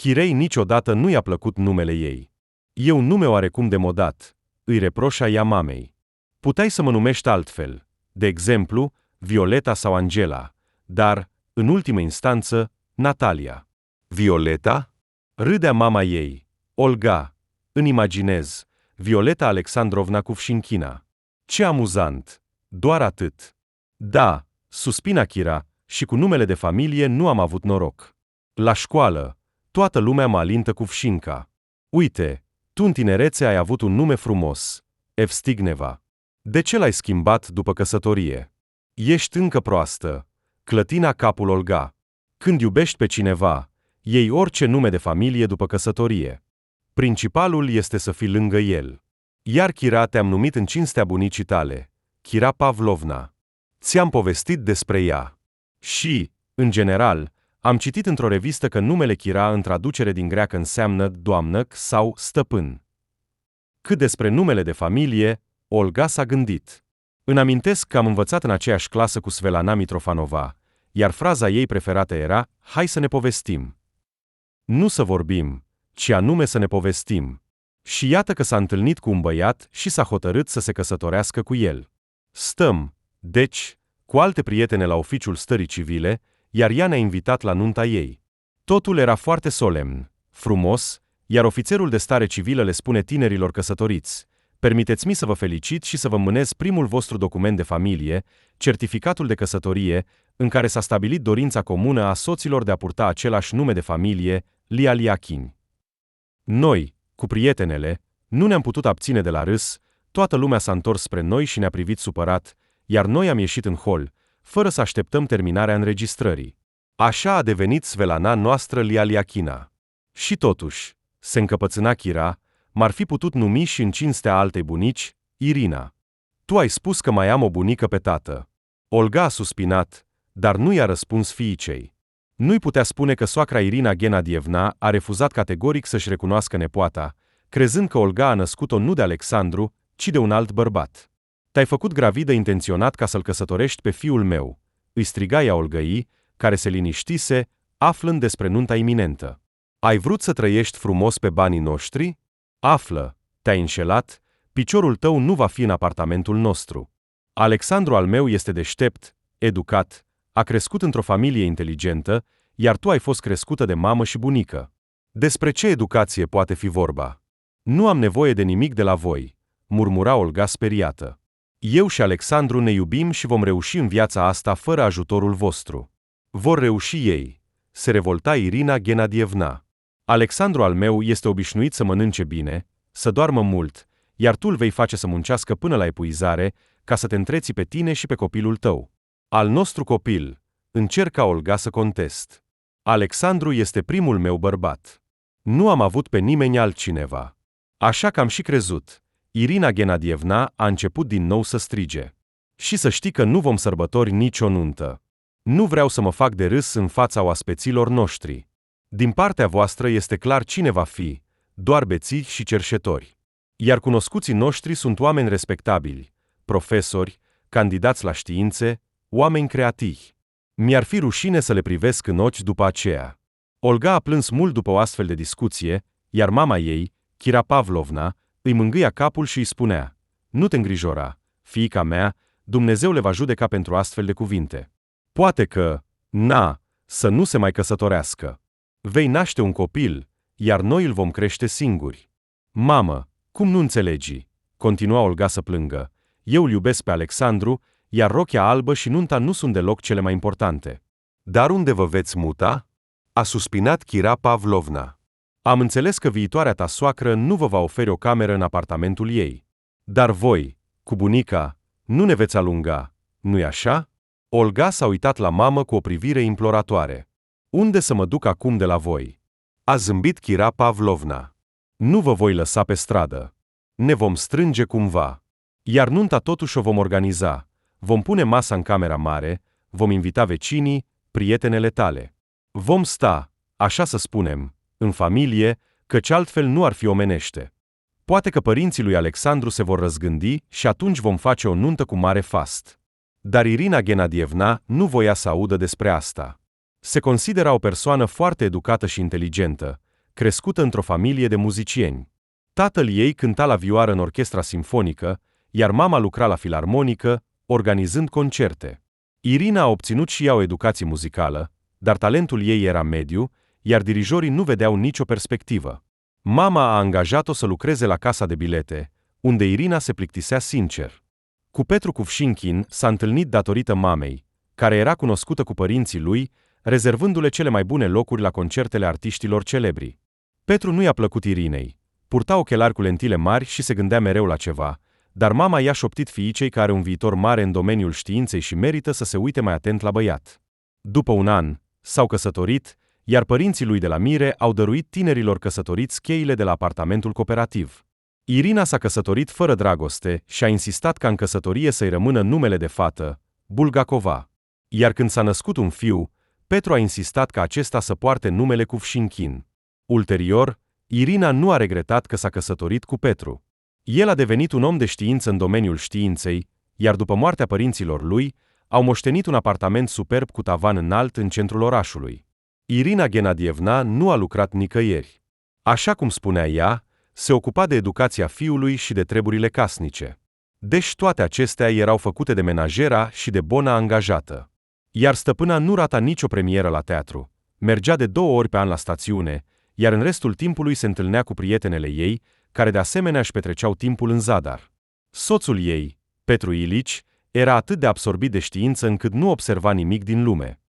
Chirei niciodată nu i-a plăcut numele ei. E un nume oarecum demodat, îi reproșa ea mamei. Puteai să mă numești altfel, de exemplu, Violeta sau Angela, dar, în ultimă instanță, Natalia. Violeta? Râdea mama ei. Olga, îmi imaginez, Violeta Alexandrovna Kuvșinchina. Ce amuzant! Doar atât. Da, suspina Kira, și cu numele de familie nu am avut noroc. La școală, toată lumea mă alintă Kuvșinca. Uite, tu în tinerețe ai avut un nume frumos, Evstigneva. De ce l-ai schimbat după căsătorie? Ești încă proastă, clătina capul Olga. Când iubești pe cineva, iei orice nume de familie după căsătorie. Principalul este să fii lângă el. Iar Kira te-am numit în cinstea bunicii tale, Kira Pavlovna. Ți-am povestit despre ea. Și, în general, am citit într-o revistă că numele Kira în traducere din greacă înseamnă doamnă sau stăpân. Cât despre numele de familie, Olga s-a gândit. Îmi amintesc că am învățat în aceeași clasă cu Svelana Mitrofanova, iar fraza ei preferată era, hai să ne povestim. Nu să vorbim, ci anume să ne povestim. Și iată că s-a întâlnit cu un băiat și s-a hotărât să se căsătorească cu el. Stăm, deci, cu alte prietene la oficiul stării civile, iar ea ne-a invitat la nunta ei. Totul era foarte solemn, frumos, iar ofițerul de stare civilă le spune tinerilor căsătoriți, permiteți-mi să vă felicit și să vă mânez primul vostru document de familie, certificatul de căsătorie, în care s-a stabilit dorința comună a soților de a purta același nume de familie, Lialiachini. Noi, cu prietenele, nu ne-am putut abține de la râs, toată lumea s-a întors spre noi și ne-a privit supărat, iar noi am ieșit în hol, fără să așteptăm terminarea înregistrării. Așa a devenit Svelana noastră Lialiachina. Și totuși, se încăpățâna Kira, m-ar fi putut numi și în cinstea altei bunici, Irina. Tu ai spus că mai am o bunică pe tată. Olga a suspinat, dar nu i-a răspuns fiicei. Nu-i putea spune că soacra Irina Genadievna a refuzat categoric să-și recunoască nepoata, crezând că Olga a născut-o nu de Alexandru, ci de un alt bărbat. Te-ai făcut gravidă intenționat ca să-l căsătorești pe fiul meu, îi striga ea Olgăii, care se liniștise, aflând despre nunta iminentă. Ai vrut să trăiești frumos pe banii noștri? Află, te-ai înșelat, piciorul tău nu va fi în apartamentul nostru. Alexandru al meu este deștept, educat, a crescut într-o familie inteligentă, iar tu ai fost crescută de mamă și bunică. Despre ce educație poate fi vorba? Nu am nevoie de nimic de la voi, murmura Olga speriată. Eu și Alexandru ne iubim și vom reuși în viața asta fără ajutorul vostru. Vor reuși ei, se revolta Irina Genadievna. Alexandru al meu este obișnuit să mănânce bine, să doarmă mult, iar tu îl vei face să muncească până la epuizare, ca să te întreții pe tine și pe copilul tău. Al nostru copil, încerca Olga să contest. Alexandru este primul meu bărbat. Nu am avut pe nimeni altcineva. Așa că am și crezut. Irina Genadievna a început din nou să strige. Și să știi că nu vom sărbători nicio nuntă. Nu vreau să mă fac de râs în fața oaspeților noștri. Din partea voastră este clar cine va fi, doar bețivi și cerșetori. Iar cunoscuții noștri sunt oameni respectabili, profesori, candidați la științe, oameni creativi. Mi-ar fi rușine să le privesc în ochi după aceea. Olga a plâns mult după o astfel de discuție, iar mama ei, Kira Pavlovna, îi mângâia capul și îi spunea, nu te îngrijora, fiica mea, Dumnezeu le va judeca pentru astfel de cuvinte. Poate că, să nu se mai căsătorească. Vei naște un copil, iar noi îl vom crește singuri. Mamă, cum nu înțelegi? Continua Olga să plângă. Eu îl iubesc pe Alexandru, iar rochia albă și nunta nu sunt deloc cele mai importante. Dar unde vă veți muta? A suspinat Kira Pavlovna. Am înțeles că viitoarea ta soacră nu vă va oferi o cameră în apartamentul ei. Dar voi, cu bunica, nu ne veți alunga, nu-i așa? Olga s-a uitat la mamă cu o privire imploratoare. Unde să mă duc acum de la voi? A zâmbit Kira Pavlovna. Nu vă voi lăsa pe stradă. Ne vom strânge cumva. Iar nunta totuși o vom organiza. Vom pune masa în camera mare, vom invita vecinii, prietenele tale. Vom sta, așa să spunem, în familie, căci altfel nu ar fi omenește. Poate că părinții lui Alexandru se vor răzgândi și atunci vom face o nuntă cu mare fast. Dar Irina Genadievna nu voia să audă despre asta. Se considera o persoană foarte educată și inteligentă, crescută într-o familie de muzicieni. Tatăl ei cânta la vioară în orchestra simfonică, iar mama lucra la filarmonică, organizând concerte. Irina a obținut și ea o educație muzicală, dar talentul ei era mediu, iar dirijorii nu vedeau nicio perspectivă. Mama a angajat-o să lucreze la casa de bilete, unde Irina se plictisea sincer. Cu Petru Kuvshinkin s-a întâlnit datorită mamei, care era cunoscută cu părinții lui, rezervându-le cele mai bune locuri la concertele artiștilor celebri. Petru nu i-a plăcut Irinei. Purta ochelari cu lentile mari și se gândea mereu la ceva, dar mama i-a șoptit fiicei că are un viitor mare în domeniul științei și merită să se uite mai atent la băiat. După un an, s-au căsătorit, iar părinții lui de la Mire au dăruit tinerilor căsătoriți cheile de la apartamentul cooperativ. Irina s-a căsătorit fără dragoste și a insistat ca în căsătorie să-i rămână numele de fată, Bulgakova. Iar când s-a născut un fiu, Petru a insistat ca acesta să poarte numele Kuvshinkin. Ulterior, Irina nu a regretat că s-a căsătorit cu Petru. El a devenit un om de știință în domeniul științei, iar după moartea părinților lui, au moștenit un apartament superb cu tavan înalt în centrul orașului. Irina Genadievna nu a lucrat nicăieri. Așa cum spunea ea, se ocupa de educația fiului și de treburile casnice. Deci toate acestea erau făcute de menajera și de bona angajată. Iar stăpâna nu rata nicio premieră la teatru. Mergea de 2 ori pe an la stațiune, iar în restul timpului se întâlnea cu prietenele ei, care de asemenea își petreceau timpul în zadar. Soțul ei, Petru Ilici, era atât de absorbit de știință încât nu observa nimic din lume.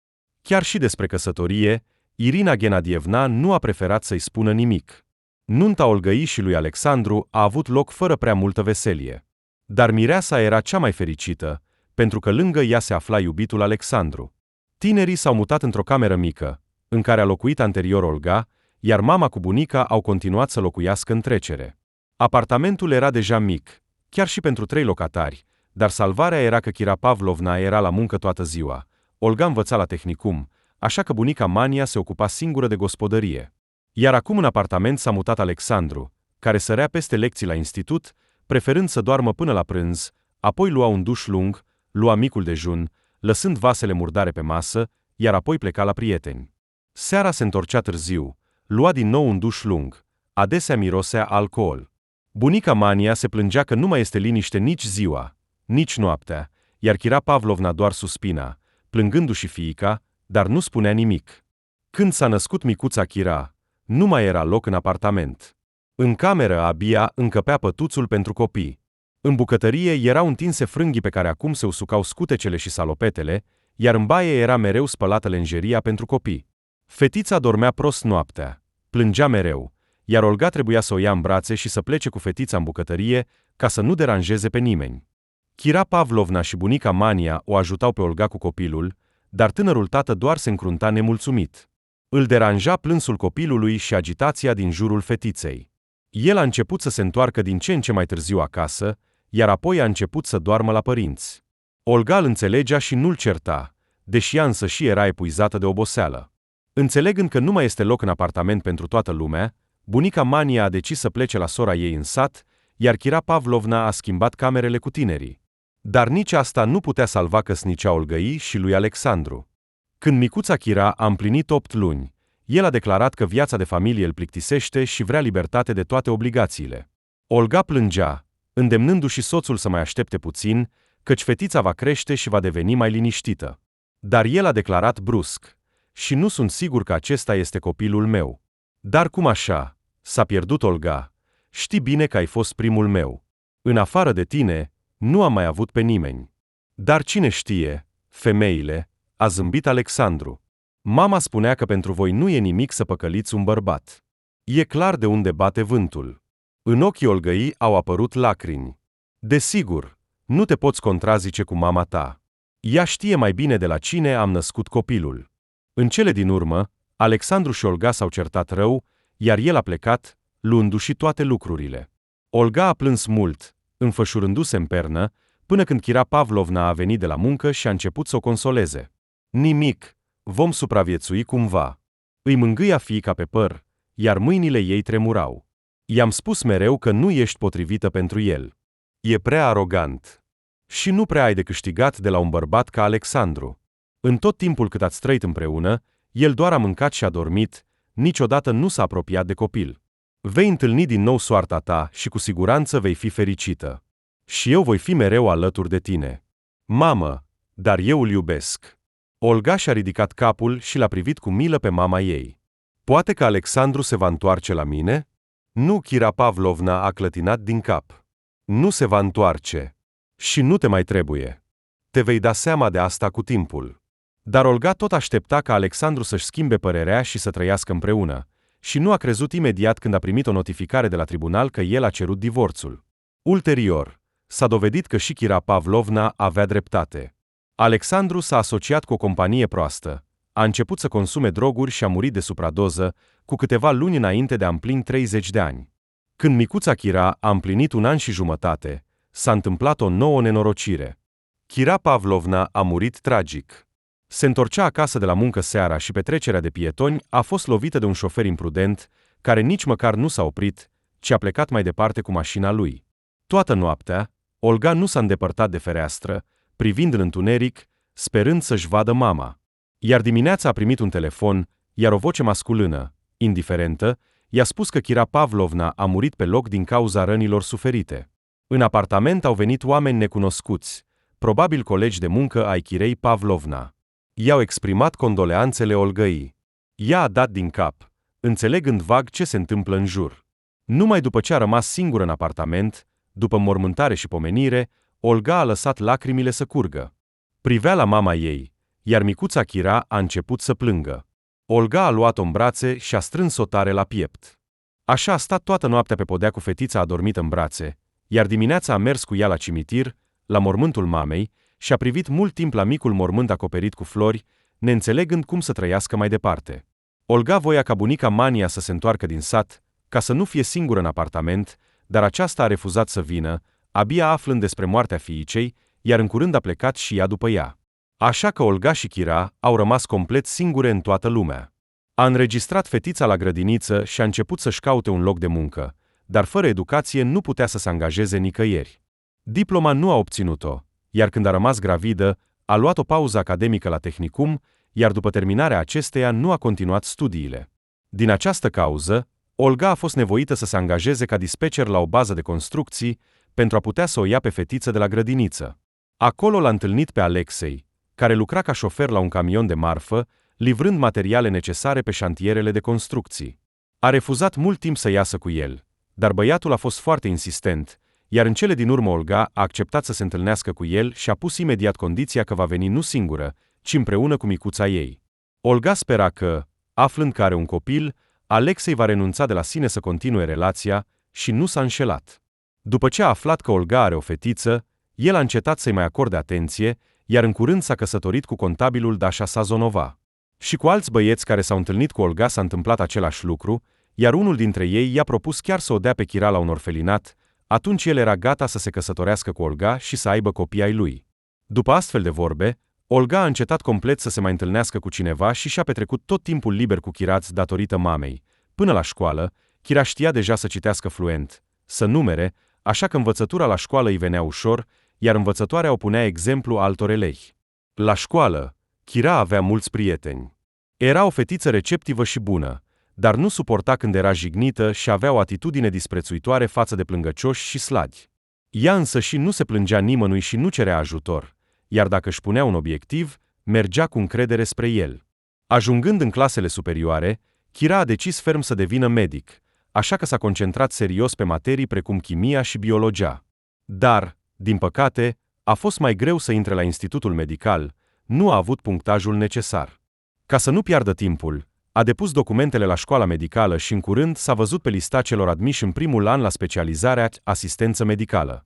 Chiar și despre căsătorie, Irina Genadievna nu a preferat să-i spună nimic. Nunta Olgăi și lui Alexandru a avut loc fără prea multă veselie. Dar mireasa era cea mai fericită, pentru că lângă ea se afla iubitul Alexandru. Tinerii s-au mutat într-o cameră mică, în care a locuit anterior Olga, iar mama cu bunica au continuat să locuiască în trecere. Apartamentul era deja mic, chiar și pentru 3 locatari, dar salvarea era că Kira Pavlovna era la muncă toată ziua. Olga învăța la tehnicum, așa că bunica Mania se ocupa singură de gospodărie. Iar acum în apartament s-a mutat Alexandru, care sărea peste lecții la institut, preferând să doarmă până la prânz, apoi lua un duș lung, lua micul dejun, lăsând vasele murdare pe masă, iar apoi pleca la prieteni. Seara se întorcea târziu, lua din nou un duș lung, adesea mirosea alcool. Bunica Mania se plângea că nu mai este liniște nici ziua, nici noaptea, iar Kira Pavlovna doar suspina, plângându-și fiica, dar nu spunea nimic. Când s-a născut micuța Kira, nu mai era loc în apartament. În cameră abia încăpea pătuțul pentru copii. În bucătărie erau întinse frânghii pe care acum se usucau scutecele și salopetele, iar în baie era mereu spălată lenjeria pentru copii. Fetița dormea prost noaptea, plângea mereu, iar Olga trebuia să o ia în brațe și să plece cu fetița în bucătărie ca să nu deranjeze pe nimeni. Kira Pavlovna și bunica Mania o ajutau pe Olga cu copilul, dar tânărul tată doar se încrunta nemulțumit. Îl deranja plânsul copilului și agitația din jurul fetiței. El a început să se întoarcă din ce în ce mai târziu acasă, iar apoi a început să doarmă la părinți. Olga îl înțelegea și nu-l certa, deși ea însă și era epuizată de oboseală. Înțelegând că nu mai este loc în apartament pentru toată lumea, bunica Mania a decis să plece la sora ei în sat, iar Kira Pavlovna a schimbat camerele cu tinerii. Dar nici asta nu putea salva căsnicia Olgăi și lui Alexandru. Când micuța Kira a împlinit 8 luni, el a declarat că viața de familie îl plictisește și vrea libertate de toate obligațiile. Olga plângea, îndemnându-și soțul să mai aștepte puțin, căci fetița va crește și va deveni mai liniștită. Dar el a declarat brusc: și nu sunt sigur că acesta este copilul meu. Dar cum așa? S-a pierdut Olga. Știi bine că ai fost primul meu. În afară de tine, nu am mai avut pe nimeni. Dar cine știe, femeile, a zâmbit Alexandru. Mama spunea că pentru voi nu e nimic să păcăliți un bărbat. E clar de unde bate vântul. În ochii Olgăi au apărut lacrimi. Desigur, nu te poți contrazice cu mama ta. Ea știe mai bine de la cine am născut copilul. În cele din urmă, Alexandru și Olga s-au certat rău, iar el a plecat, luându-și toate lucrurile. Olga a plâns mult, înfășurându-se în pernă, până când Kira Pavlovna a venit de la muncă și a început să o consoleze. Nimic, vom supraviețui cumva. Îi mângâia fiica pe păr, iar mâinile ei tremurau. I-am spus mereu că nu ești potrivită pentru el. E prea arogant. Și nu prea ai de câștigat de la un bărbat ca Alexandru. În tot timpul cât ați trăit împreună, el doar a mâncat și a dormit, niciodată nu s-a apropiat de copil. Vei întâlni din nou soarta ta și cu siguranță vei fi fericită. Și eu voi fi mereu alături de tine. Mamă, dar eu îl iubesc. Olga și-a ridicat capul și l-a privit cu milă pe mama ei. Poate că Alexandru se va întoarce la mine? Nu, Kira Pavlovna a clătinat din cap. Nu se va întoarce. Și nu te mai trebuie. Te vei da seama de asta cu timpul. Dar Olga tot aștepta ca Alexandru să-și schimbe părerea și să trăiască împreună, și nu a crezut imediat când a primit o notificare de la tribunal că el a cerut divorțul. Ulterior, s-a dovedit că și Kira Pavlovna avea dreptate. Alexandru s-a asociat cu o companie proastă, a început să consume droguri și a murit de supradoză cu câteva luni înainte de a împlini 30 de ani. Când micuța Kira a împlinit 1 an și jumătate, s-a întâmplat o nouă nenorocire. Kira Pavlovna a murit tragic. Se întorcea acasă de la muncă seara și pe trecerea de pietoni a fost lovită de un șofer imprudent, care nici măcar nu s-a oprit, ci a plecat mai departe cu mașina lui. Toată noaptea, Olga nu s-a îndepărtat de fereastră, privind în întuneric, sperând să-și vadă mama. Iar dimineața a primit un telefon, iar o voce masculină, indiferentă, i-a spus că Kira Pavlovna a murit pe loc din cauza rănilor suferite. În apartament au venit oameni necunoscuți, probabil colegi de muncă ai Kirei Pavlovna. I-au exprimat condoleanțele Olgăii. Ea a dat din cap, înțelegând vag ce se întâmplă în jur. Numai după ce a rămas singură în apartament, după mormântare și pomenire, Olga a lăsat lacrimile să curgă. Privea la mama ei, iar micuța Kira a început să plângă. Olga a luat-o în brațe și a strâns-o tare la piept. Așa a stat toată noaptea pe podea cu fetița adormită în brațe, iar dimineața a mers cu ea la cimitir, la mormântul mamei, și a privit mult timp la micul mormânt acoperit cu flori, neînțelegând cum să trăiască mai departe. Olga voia ca bunica Mania să se întoarcă din sat, ca să nu fie singură în apartament, dar aceasta a refuzat să vină, abia aflând despre moartea fiicei, iar în curând a plecat și ea după ea. Așa că Olga și Kira au rămas complet singure în toată lumea. A înregistrat fetița la grădiniță și a început să-și caute un loc de muncă, dar fără educație nu putea să se angajeze nicăieri. Diploma nu a obținut-o, iar când a rămas gravidă, a luat o pauză academică la tehnicum, iar după terminarea acesteia nu a continuat studiile. Din această cauză, Olga a fost nevoită să se angajeze ca dispatcher la o bază de construcții pentru a putea să o ia pe fetiță de la grădiniță. Acolo l-a întâlnit pe Alexei, care lucra ca șofer la un camion de marfă, livrând materiale necesare pe șantierele de construcții. A refuzat mult timp să iasă cu el, dar băiatul a fost foarte insistent, iar în cele din urmă Olga a acceptat să se întâlnească cu el și a pus imediat condiția că va veni nu singură, ci împreună cu micuța ei. Olga spera că, aflând că are un copil, Alexei va renunța de la sine să continue relația și nu s-a înșelat. După ce a aflat că Olga are o fetiță, el a încetat să-i mai acorde atenție, iar în curând s-a căsătorit cu contabilul Dasha Sazonova. Și cu alți băieți care s-au întâlnit cu Olga s-a întâmplat același lucru, iar unul dintre ei i-a propus chiar să o dea pe Kira la un orfelinat, atunci el era gata să se căsătorească cu Olga și să aibă copii ai lui. După astfel de vorbe, Olga a încetat complet să se mai întâlnească cu cineva și și-a petrecut tot timpul liber cu Kiraț datorită mamei. Până la școală, Kira știa deja să citească fluent, să numere, așa că învățătura la școală îi venea ușor, iar învățătoarea o punea exemplu altor elevi. La școală, Kira avea mulți prieteni. Era o fetiță receptivă și bună, dar nu suporta când era jignită și avea o atitudine disprețuitoare față de plângăcioși și slagi. Ea însă și nu se plângea nimănui și nu cerea ajutor, iar dacă își punea un obiectiv, mergea cu încredere spre el. Ajungând în clasele superioare, Kira a decis ferm să devină medic, așa că s-a concentrat serios pe materii precum chimia și biologia. Dar, din păcate, a fost mai greu să intre la institutul medical, nu a avut punctajul necesar. Ca să nu piardă timpul, a depus documentele la școala medicală și în curând s-a văzut pe lista celor admiși în primul an la specializarea asistență medicală.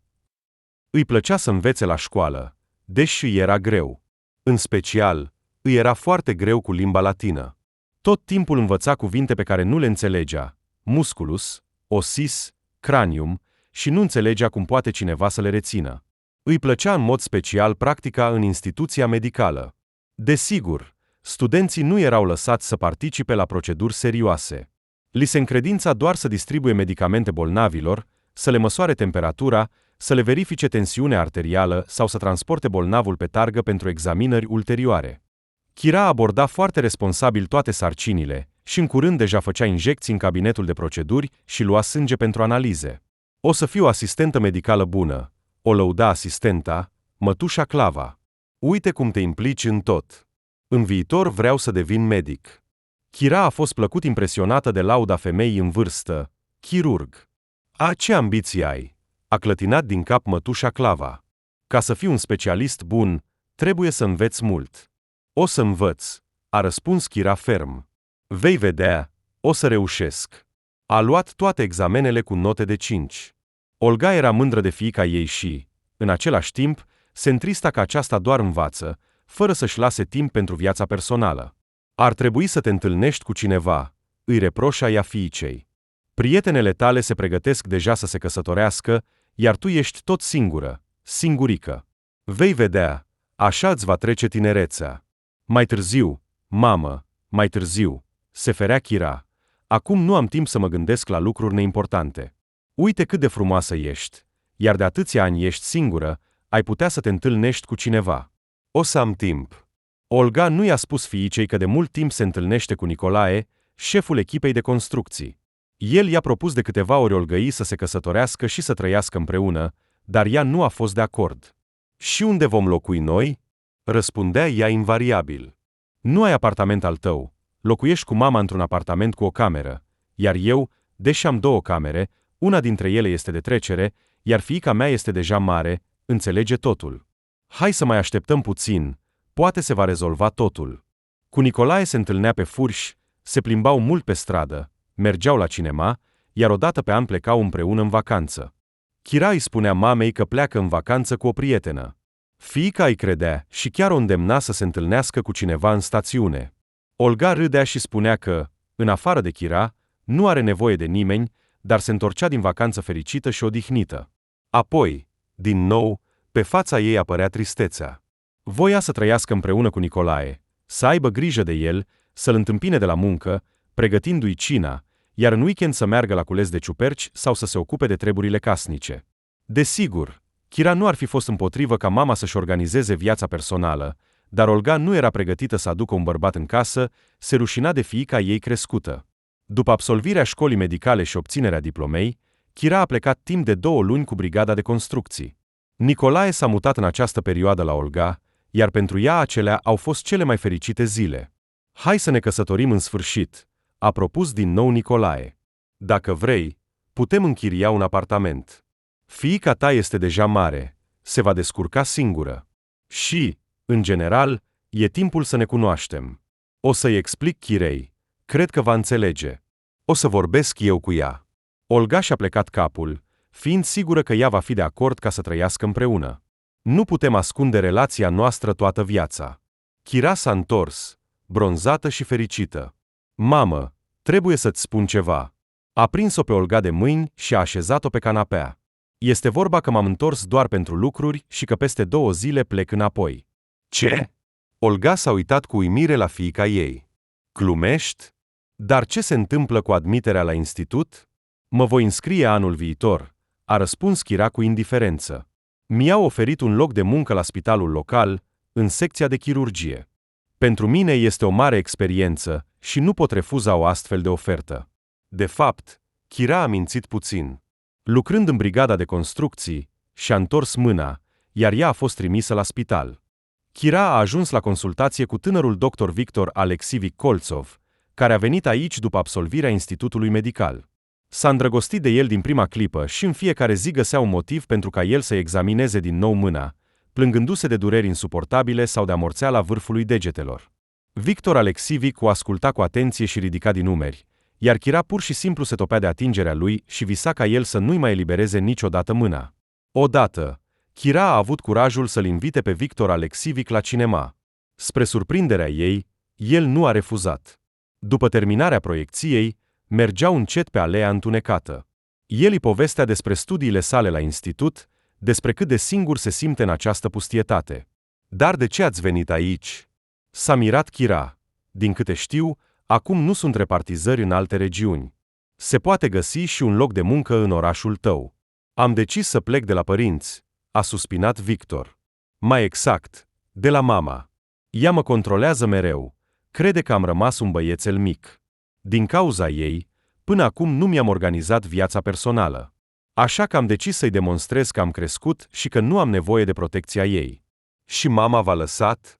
Îi plăcea să învețe la școală, deși era greu. În special, îi era foarte greu cu limba latină. Tot timpul învăța cuvinte pe care nu le înțelegea, musculus, osis, cranium, și nu înțelegea cum poate cineva să le rețină. Îi plăcea în mod special practica în instituția medicală. Desigur, studenții nu erau lăsați să participe la proceduri serioase. Li se încredința doar să distribuie medicamente bolnavilor, să le măsoare temperatura, să le verifice tensiunea arterială sau să transporte bolnavul pe targă pentru examinări ulterioare. Kira aborda foarte responsabil toate sarcinile și în curând deja făcea injecții în cabinetul de proceduri și lua sânge pentru analize. O să fiu asistentă medicală bună, o lăuda asistenta, mătușa Clava. Uite cum te implici în tot. În viitor vreau să devin medic. Chira a fost plăcut impresionată de lauda femeii în vârstă, chirurg. Ce ambiții ai? A clătinat din cap mătușa Clava. Ca să fii un specialist bun, trebuie să înveți mult. O să învăț, a răspuns Chira ferm. Vei vedea, o să reușesc. A luat toate examenele cu note de 5. Olga era mândră de fiica ei și, în același timp, se întrista că aceasta doar învață, fără să-și lase timp pentru viața personală. Ar trebui să te întâlnești cu cineva, îi reproșa ea fiicei. Prietenele tale se pregătesc deja să se căsătorească, iar tu ești tot singură, singurică. Vei vedea, așa îți va trece tinerețea. Mai târziu, mamă, mai târziu, se ferea Chira. Acum nu am timp să mă gândesc la lucruri neimportante. Uite cât de frumoasă ești, iar de atâția ani ești singură, ai putea să te întâlnești cu cineva. O să am timp. Olga nu i-a spus fiicei că de mult timp se întâlnește cu Nicolae, șeful echipei de construcții. El i-a propus de câteva ori Olgăi să se căsătorească și să trăiască împreună, dar ea nu a fost de acord. Și unde vom locui noi? Răspundea ea invariabil. Nu ai apartament al tău, locuiești cu mama într-un apartament cu o cameră, iar eu, deși am 2 camere, una dintre ele este de trecere, iar fiica mea este deja mare, înțelege totul. Hai să mai așteptăm puțin, poate se va rezolva totul. Cu Nicolae se întâlnea pe furși, se plimbau mult pe stradă, mergeau la cinema, iar odată pe an plecau împreună în vacanță. Chira îi spunea mamei că pleacă în vacanță cu o prietenă. Fiica îi credea și chiar o îndemna să se întâlnească cu cineva în stațiune. Olga râdea și spunea că, în afară de Chira, nu are nevoie de nimeni, dar se întorcea din vacanță fericită și odihnită. Apoi, din nou, pe fața ei apărea tristețea. Voia să trăiască împreună cu Nicolae, să aibă grijă de el, să-l întâmpine de la muncă, pregătindu-i cina, iar în weekend să meargă la cules de ciuperci sau să se ocupe de treburile casnice. Desigur, Chira nu ar fi fost împotrivă ca mama să-și organizeze viața personală, dar Olga nu era pregătită să aducă un bărbat în casă, se rușina de fiica ei crescută. După absolvirea școlii medicale și obținerea diplomei, Chira a plecat timp de 2 luni cu brigada de construcții. Nicolae s-a mutat în această perioadă la Olga, iar pentru ea acelea au fost cele mai fericite zile. Hai să ne căsătorim în sfârșit, a propus din nou Nicolae. Dacă vrei, putem închiria un apartament. Fiica ta este deja mare, se va descurca singură. Și, în general, e timpul să ne cunoaștem. O să-i explic Chirei. Cred că va înțelege. O să vorbesc eu cu ea. Olga și-a plecat capul, fiind sigură că ea va fi de acord ca să trăiască împreună. Nu putem ascunde relația noastră toată viața. Chira s-a întors, bronzată și fericită. Mamă, trebuie să-ți spun ceva. A prins-o pe Olga de mâini și a așezat-o pe canapea. Este vorba că m-am întors doar pentru lucruri și că peste 2 zile plec înapoi. Ce? Olga s-a uitat cu uimire la fiica ei. Glumești? Dar ce se întâmplă cu admiterea la institut? Mă voi înscrie anul viitor, a răspuns Chira cu indiferență. Mi-au oferit un loc de muncă la spitalul local, în secția de chirurgie. Pentru mine este o mare experiență și nu pot refuza o astfel de ofertă. De fapt, Chira a mințit puțin. Lucrând în brigada de construcții, și-a întors mâna, iar ea a fost trimisă la spital. Chira a ajuns la consultație cu tânărul doctor Victor Alexivic Koltsov, care a venit aici după absolvirea institutului medical. S-a îndrăgostit de el din prima clipă și în fiecare zi găsea un motiv pentru ca el să examineze din nou mâna, plângându-se de dureri insuportabile sau de amorțeala vârfului degetelor. Victor Alexivic o asculta cu atenție și ridica din umeri, iar Chira pur și simplu se topea de atingerea lui și visa ca el să nu-i mai elibereze niciodată mâna. Odată, Chira a avut curajul să-l invite pe Victor Alexivic la cinema. Spre surprinderea ei, el nu a refuzat. După terminarea proiecției, mergeau încet pe alea întunecată. El îi povestea despre studiile sale la institut, despre cât de singur se simte în această pustietate. Dar de ce ați venit aici? S-a mirat Chira. Din câte știu, acum nu sunt repartizări în alte regiuni. Se poate găsi și un loc de muncă în orașul tău. Am decis să plec de la părinți, a suspinat Victor. Mai exact, de la mama. Ea mă controlează mereu. Crede că am rămas un băiețel mic. Din cauza ei, până acum nu mi-am organizat viața personală. Așa că am decis să-i demonstrez că am crescut și că nu am nevoie de protecția ei. Și mama v-a lăsat?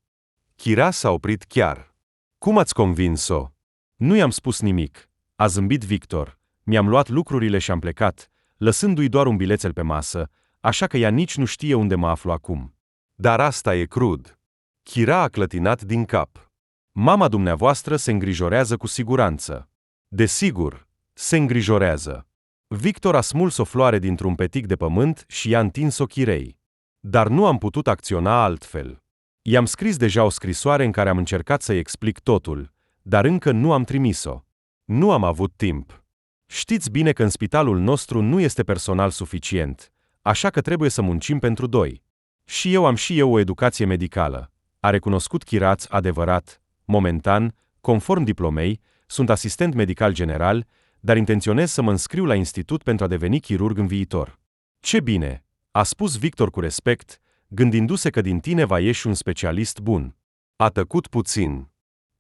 Kira s-a oprit chiar. Cum ați convins-o? Nu i-am spus nimic. A zâmbit Victor. Mi-am luat lucrurile și am plecat, lăsându-i doar un bilețel pe masă, așa că ea nici nu știe unde mă aflu acum. Dar asta e crud. Kira a clătinat din cap. Mama dumneavoastră se îngrijorează cu siguranță. Desigur, se îngrijorează. Victor a smuls o floare dintr-un petic de pământ și i-a întins-o Kirei. Dar nu am putut acționa altfel. I-am scris deja o scrisoare în care am încercat să-i explic totul, dar încă nu am trimis-o. Nu am avut timp. Știți bine că în spitalul nostru nu este personal suficient, așa că trebuie să muncim pentru doi. Și eu am o educație medicală. A recunoscut Kiraț adevărat, momentan, conform diplomei, sunt asistent medical general, dar intenționez să mă înscriu la institut pentru a deveni chirurg în viitor. Ce bine, a spus Victor cu respect, gândindu-se că din tine va ieși un specialist bun. A tăcut puțin.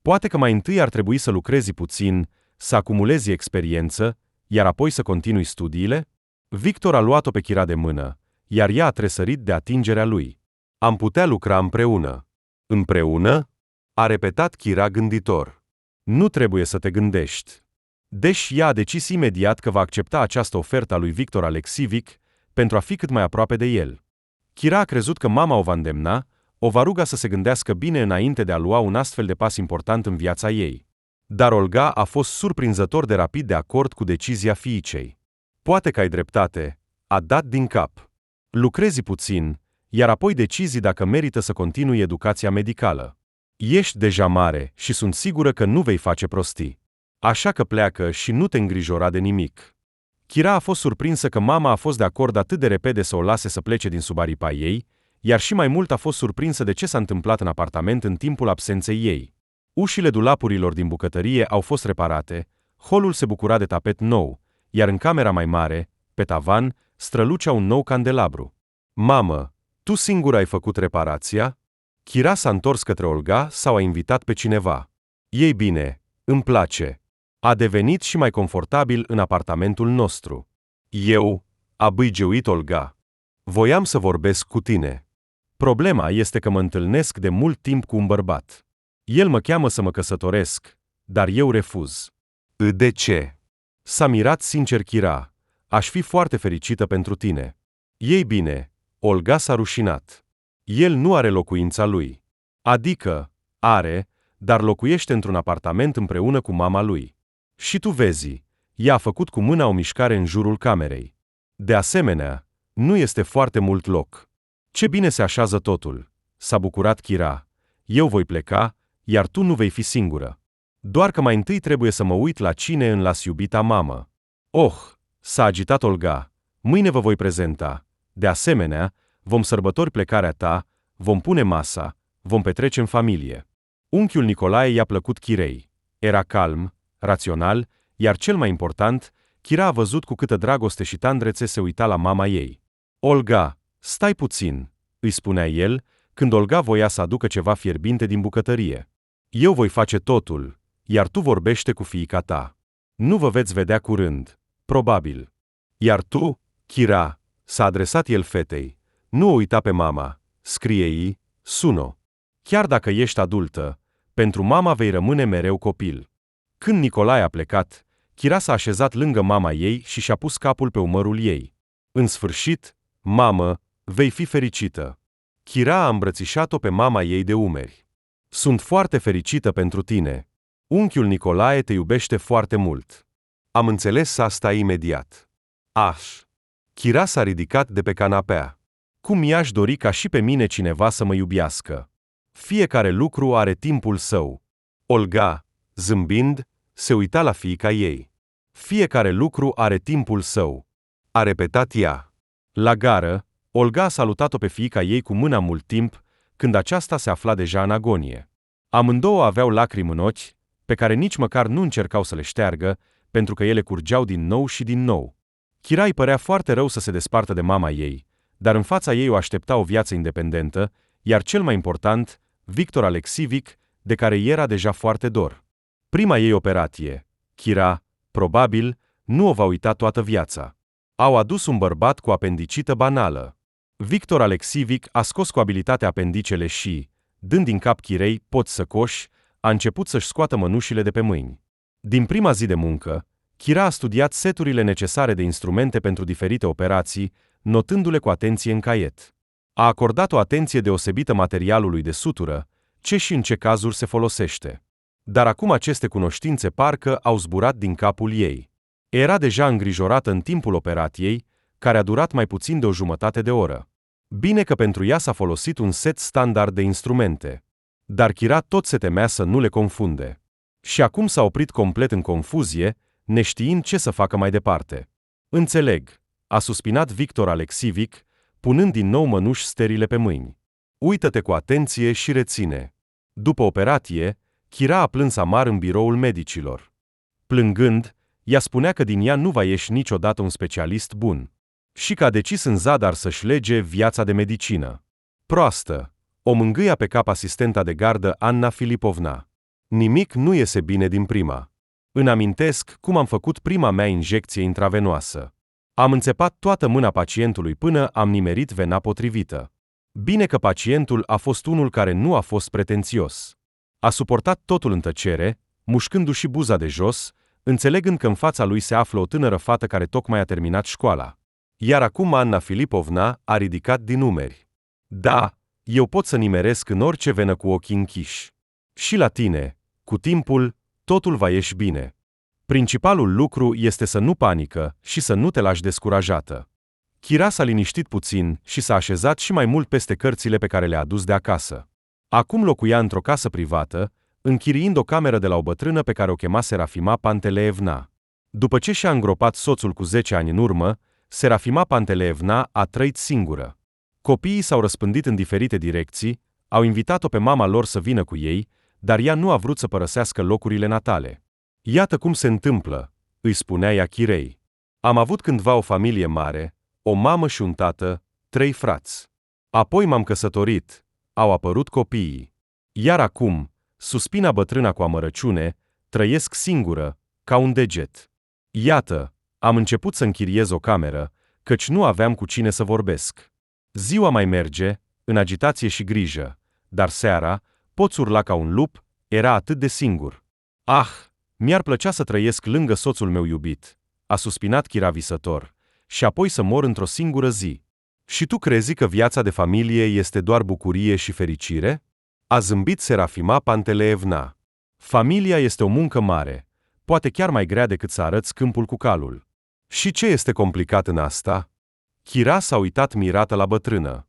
Poate că mai întâi ar trebui să lucrezi puțin, să acumulezi experiență, iar apoi să continui studiile? Victor a luat-o pe Kira de mână, iar ea a tresărit de atingerea lui. Am putea lucra împreună. Împreună? A repetat Kira gânditor. Nu trebuie să te gândești. Deși ea a decis imediat că va accepta această ofertă a lui Victor Alexivic pentru a fi cât mai aproape de el. Kira a crezut că mama o va îndemna, o va ruga să se gândească bine înainte de a lua un astfel de pas important în viața ei. Dar Olga a fost surprinzător de rapid de acord cu decizia fiicei. Poate că ai dreptate, a dat din cap. Lucrezi puțin, iar apoi decizi dacă merită să continui educația medicală. Ești deja mare și sunt sigură că nu vei face prostii. Așa că pleacă și nu te îngrijora de nimic. Kira a fost surprinsă că mama a fost de acord atât de repede să o lase să plece din sub aripa ei, iar și mai mult a fost surprinsă de ce s-a întâmplat în apartament în timpul absenței ei. Ușile dulapurilor din bucătărie au fost reparate, holul se bucura de tapet nou, iar în camera mai mare, pe tavan, strălucea un nou candelabru. Mamă, tu singură ai făcut reparația? Kira s-a întors către Olga sau a invitat pe cineva. Ei bine, îmi place. A devenit și mai confortabil în apartamentul nostru. Eu, a bâigeuit Olga. Voiam să vorbesc cu tine. Problema este că mă întâlnesc de mult timp cu un bărbat. El mă cheamă să mă căsătoresc, dar eu refuz. De ce? S-a mirat sincer Kira. Aș fi foarte fericită pentru tine. Ei bine, Olga s-a rușinat. El nu are locuința lui. Adică, are, dar locuiește într-un apartament împreună cu mama lui. Și tu vezi, ea a făcut cu mâna o mișcare în jurul camerei. De asemenea, nu este foarte mult loc. Ce bine se așează totul, s-a bucurat Kira. Eu voi pleca, iar tu nu vei fi singură. Doar că mai întâi trebuie să mă uit la cine îmi las iubita mamă. Oh, s-a agitat Olga, mâine vă voi prezenta. De asemenea, vom sărbători plecarea ta, vom pune masa, vom petrece în familie. Unchiul Nicolae i-a plăcut Kirei. Era calm, rațional, iar cel mai important, Kira a văzut cu câtă dragoste și tandrețe se uita la mama ei. Olga, stai puțin, îi spunea el, când Olga voia să aducă ceva fierbinte din bucătărie. Eu voi face totul, iar tu vorbește cu fiica ta. Nu vă veți vedea curând, probabil. Iar tu, Kira, s-a adresat el fetei, nu o uita pe mama, scrie-i, sună. Chiar dacă ești adultă, pentru mama vei rămâne mereu copil. Când Nicolae a plecat, Kira s-a așezat lângă mama ei și și-a pus capul pe umărul ei. În sfârșit, mamă, vei fi fericită. Kira a îmbrățișat-o pe mama ei de umeri. Sunt foarte fericită pentru tine. Unchiul Nicolae te iubește foarte mult. Am înțeles asta imediat. Aș. Kira s-a ridicat de pe canapea. Cum i-aș dori ca și pe mine cineva să mă iubească. Fiecare lucru are timpul său. Olga, zâmbind, se uita la fiica ei. Fiecare lucru are timpul său. A repetat ea. La gară, Olga a salutat-o pe fiica ei cu mâna mult timp, când aceasta se afla deja în agonie. Amândouă aveau lacrimi în ochi, pe care nici măcar nu încercau să le șteargă, pentru că ele curgeau din nou și din nou. Kira îi părea foarte rău să se despartă de mama ei, dar în fața ei o aștepta o viață independentă, iar cel mai important, Victor Alexivic, de care era deja foarte dor. Prima ei operație, Chira, probabil, nu o va uita toată viața. Au adus un bărbat cu apendicită banală. Victor Alexivic a scos cu abilitate apendicele și, dând din cap Chirei poți să coși, a început să-și scoată mănușile de pe mâini. Din prima zi de muncă, Chira a studiat seturile necesare de instrumente pentru diferite operații, notându-le cu atenție în caiet. A acordat o atenție deosebită materialului de sutură, ce și în ce cazuri se folosește. Dar acum aceste cunoștințe parcă au zburat din capul ei. Era deja îngrijorată în timpul operației, care a durat mai puțin de o jumătate de oră. Bine că pentru ea s-a folosit un set standard de instrumente. Dar Chira tot se temea să nu le confunde. Și acum s-a oprit complet în confuzie, neștiind ce să facă mai departe. Înțeleg, a suspinat Victor Alexivic, punând din nou mănuși sterile pe mâini. Uită-te cu atenție și reține. După operație, Chira a plâns amar în biroul medicilor. Plângând, ea spunea că din ea nu va ieși niciodată un specialist bun. Și că a decis în zadar să-și lege viața de medicină. Proastă! O mângâia pe cap asistenta de gardă Anna Filipovna. Nimic nu iese bine din prima. Îmi amintesc cum am făcut prima mea injecție intravenoasă. Am înțepat toată mâna pacientului până am nimerit vena potrivită. Bine că pacientul a fost unul care nu a fost pretențios. A suportat totul în tăcere, mușcându-și buza de jos, înțelegând că în fața lui se află o tânără fată care tocmai a terminat școala. Iar acum Anna Filipovna a ridicat din umeri. Da, eu pot să nimeresc în orice venă cu ochii închiși. Și la tine, cu timpul, totul va ieși bine. Principalul lucru este să nu panică și să nu te lași descurajată. Chira s-a liniștit puțin și s-a așezat și mai mult peste cărțile pe care le-a adus de acasă. Acum locuia într-o casă privată, închiriind o cameră de la o bătrână pe care o chema Serafima Panteleevna. După ce și-a îngropat soțul cu 10 ani în urmă, Serafima Panteleevna a trăit singură. Copiii s-au răspândit în diferite direcții, au invitat-o pe mama lor să vină cu ei, dar ea nu a vrut să părăsească locurile natale. Iată cum se întâmplă, îi spunea ea Chirei. Am avut cândva o familie mare, o mamă și un tată, 3 frați. Apoi m-am căsătorit, au apărut copiii. Iar acum, suspina bătrâna cu amărăciune, trăiesc singură, ca un deget. Iată, am început să închiriez o cameră, căci nu aveam cu cine să vorbesc. Ziua mai merge, în agitație și grijă, dar seara, poți urla ca un lup, era atât de singur. Ah, mi-ar plăcea să trăiesc lângă soțul meu iubit, a suspinat Chira visător, și apoi să mor într-o singură zi. Și tu crezi că viața de familie este doar bucurie și fericire? A zâmbit Serafima Panteleevna. Familia este o muncă mare, poate chiar mai grea decât să arăți câmpul cu calul. Și ce este complicat în asta? Chira s-a uitat mirată la bătrână.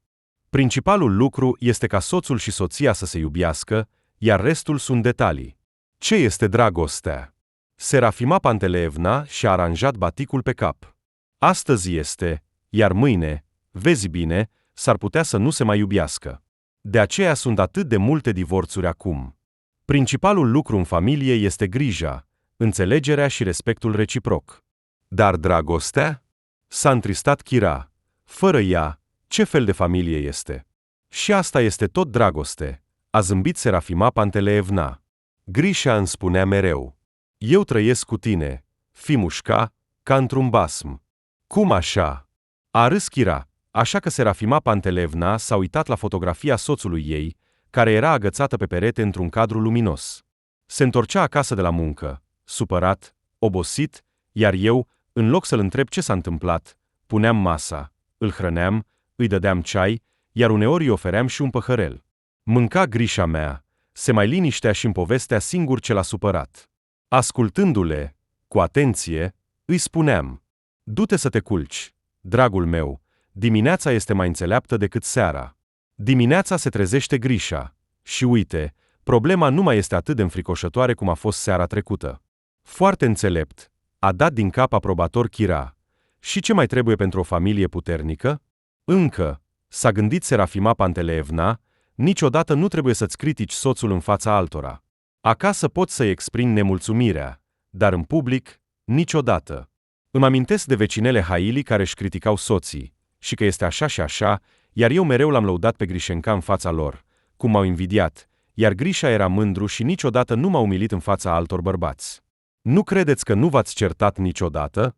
Principalul lucru este ca soțul și soția să se iubiască, iar restul sunt detalii. Ce este dragostea? Serafima Panteleevna și-a aranjat baticul pe cap. Astăzi este, iar mâine, vezi bine, s-ar putea să nu se mai iubiască. De aceea sunt atât de multe divorțuri acum. Principalul lucru în familie este grija, înțelegerea și respectul reciproc. Dar dragostea? S-a întristat Chira. Fără ea, ce fel de familie este? Și asta este tot dragoste, a zâmbit Serafima Panteleevna. Grisha îmi spunea mereu. Eu trăiesc cu tine, fimușca, ca într-un basm. Cum așa? A râs Chira, așa că Serafima Panteleevna s-a uitat la fotografia soțului ei, care era agățată pe perete într-un cadru luminos. Se întorcea acasă de la muncă, supărat, obosit, iar eu, în loc să-l întreb ce s-a întâmplat, puneam masa, îl hrăneam, îi dădeam ceai, iar uneori îi ofeream și un păhărel. Mânca Grisha mea, se mai liniștea și-mi povestea singur ce l-a supărat. Ascultându-le, cu atenție, îi spuneam: du-te să te culci, dragul meu, dimineața este mai înțeleaptă decât seara. Dimineața se trezește Grisha, și uite, problema nu mai este atât de înfricoșătoare cum a fost seara trecută. Foarte înțelept, a dat din cap aprobator Chira. Și ce mai trebuie pentru o familie puternică? Încă, s-a gândit Serafima Panteleevna, niciodată nu trebuie să-ți critici soțul în fața altora. Acasă poți să-i exprimi nemulțumirea, dar în public, niciodată. Îmi amintesc de vecinele Haili care își criticau soții, și că este așa și așa, iar eu mereu l-am lăudat pe Grișenca în fața lor, cum m-au invidiat, iar Grisha era mândru și niciodată nu m-a umilit în fața altor bărbați. Nu credeți că nu v-ați certat niciodată?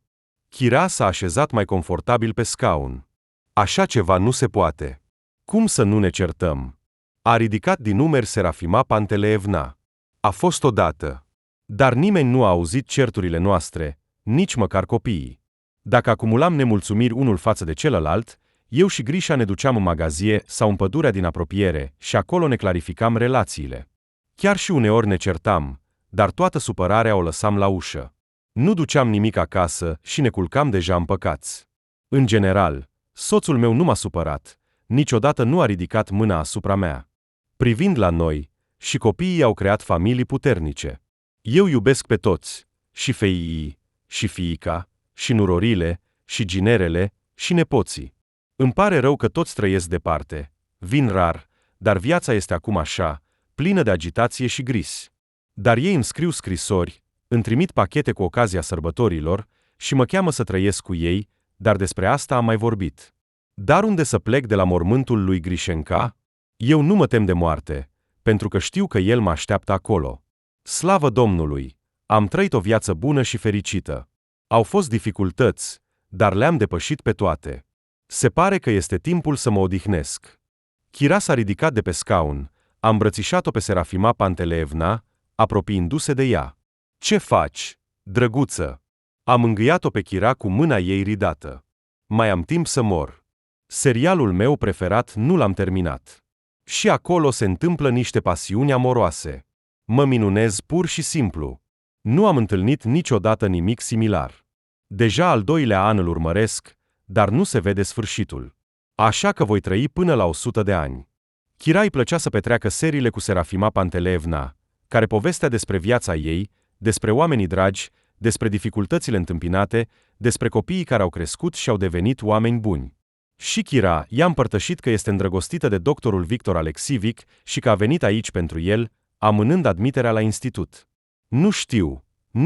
Chira s-a așezat mai confortabil pe scaun. Așa ceva nu se poate. Cum să nu ne certăm? A ridicat din umeri Serafima Panteleevna. A fost odată. Dar nimeni nu a auzit certurile noastre, nici măcar copiii. Dacă acumulam nemulțumiri unul față de celălalt, eu și Grisha ne duceam în magazie sau în pădurea din apropiere și acolo ne clarificam relațiile. Chiar și uneori ne certam, dar toată supărarea o lăsam la ușă. Nu duceam nimic acasă și ne culcam deja împăcați. În general, soțul meu nu m-a supărat, niciodată nu a ridicat mâna asupra mea. Privind la noi, și copiii au creat familii puternice. Eu iubesc pe toți, și feii, și fiica, și nurorile, și ginerele, și nepoții. Îmi pare rău că toți trăiesc departe, vin rar, dar viața este acum așa, plină de agitație și gris. Dar ei îmi scriu scrisori, îmi trimit pachete cu ocazia sărbătorilor și mă cheamă să trăiesc cu ei, dar despre asta am mai vorbit. Dar unde să plec de la mormântul lui Grișenca? Eu nu mă tem de moarte, pentru că știu că el mă așteaptă acolo. Slavă Domnului! Am trăit o viață bună și fericită. Au fost dificultăți, dar le-am depășit pe toate. Se pare că este timpul să mă odihnesc. Chira s-a ridicat de pe scaun, a îmbrățișat-o pe Serafima Panteleevna, apropiindu-se de ea. Ce faci, drăguță? Am mângâiat-o pe Chira cu mâna ei ridată. Mai am timp să mor. Serialul meu preferat nu l-am terminat. Și acolo se întâmplă niște pasiuni amoroase. Mă minunez pur și simplu. Nu am întâlnit niciodată nimic similar. Deja al doilea an îl urmăresc, dar nu se vede sfârșitul. Așa că voi trăi până la 100 de ani. Chira îi plăcea să petreacă seriile cu Serafima Panteleevna, care povestea despre viața ei, despre oamenii dragi, despre dificultățile întâmpinate, despre copiii care au crescut și au devenit oameni buni. Și Chira i-a împărtășit că este îndrăgostită de doctorul Victor Alexivic și că a venit aici pentru el, amânând admiterea la institut. Nu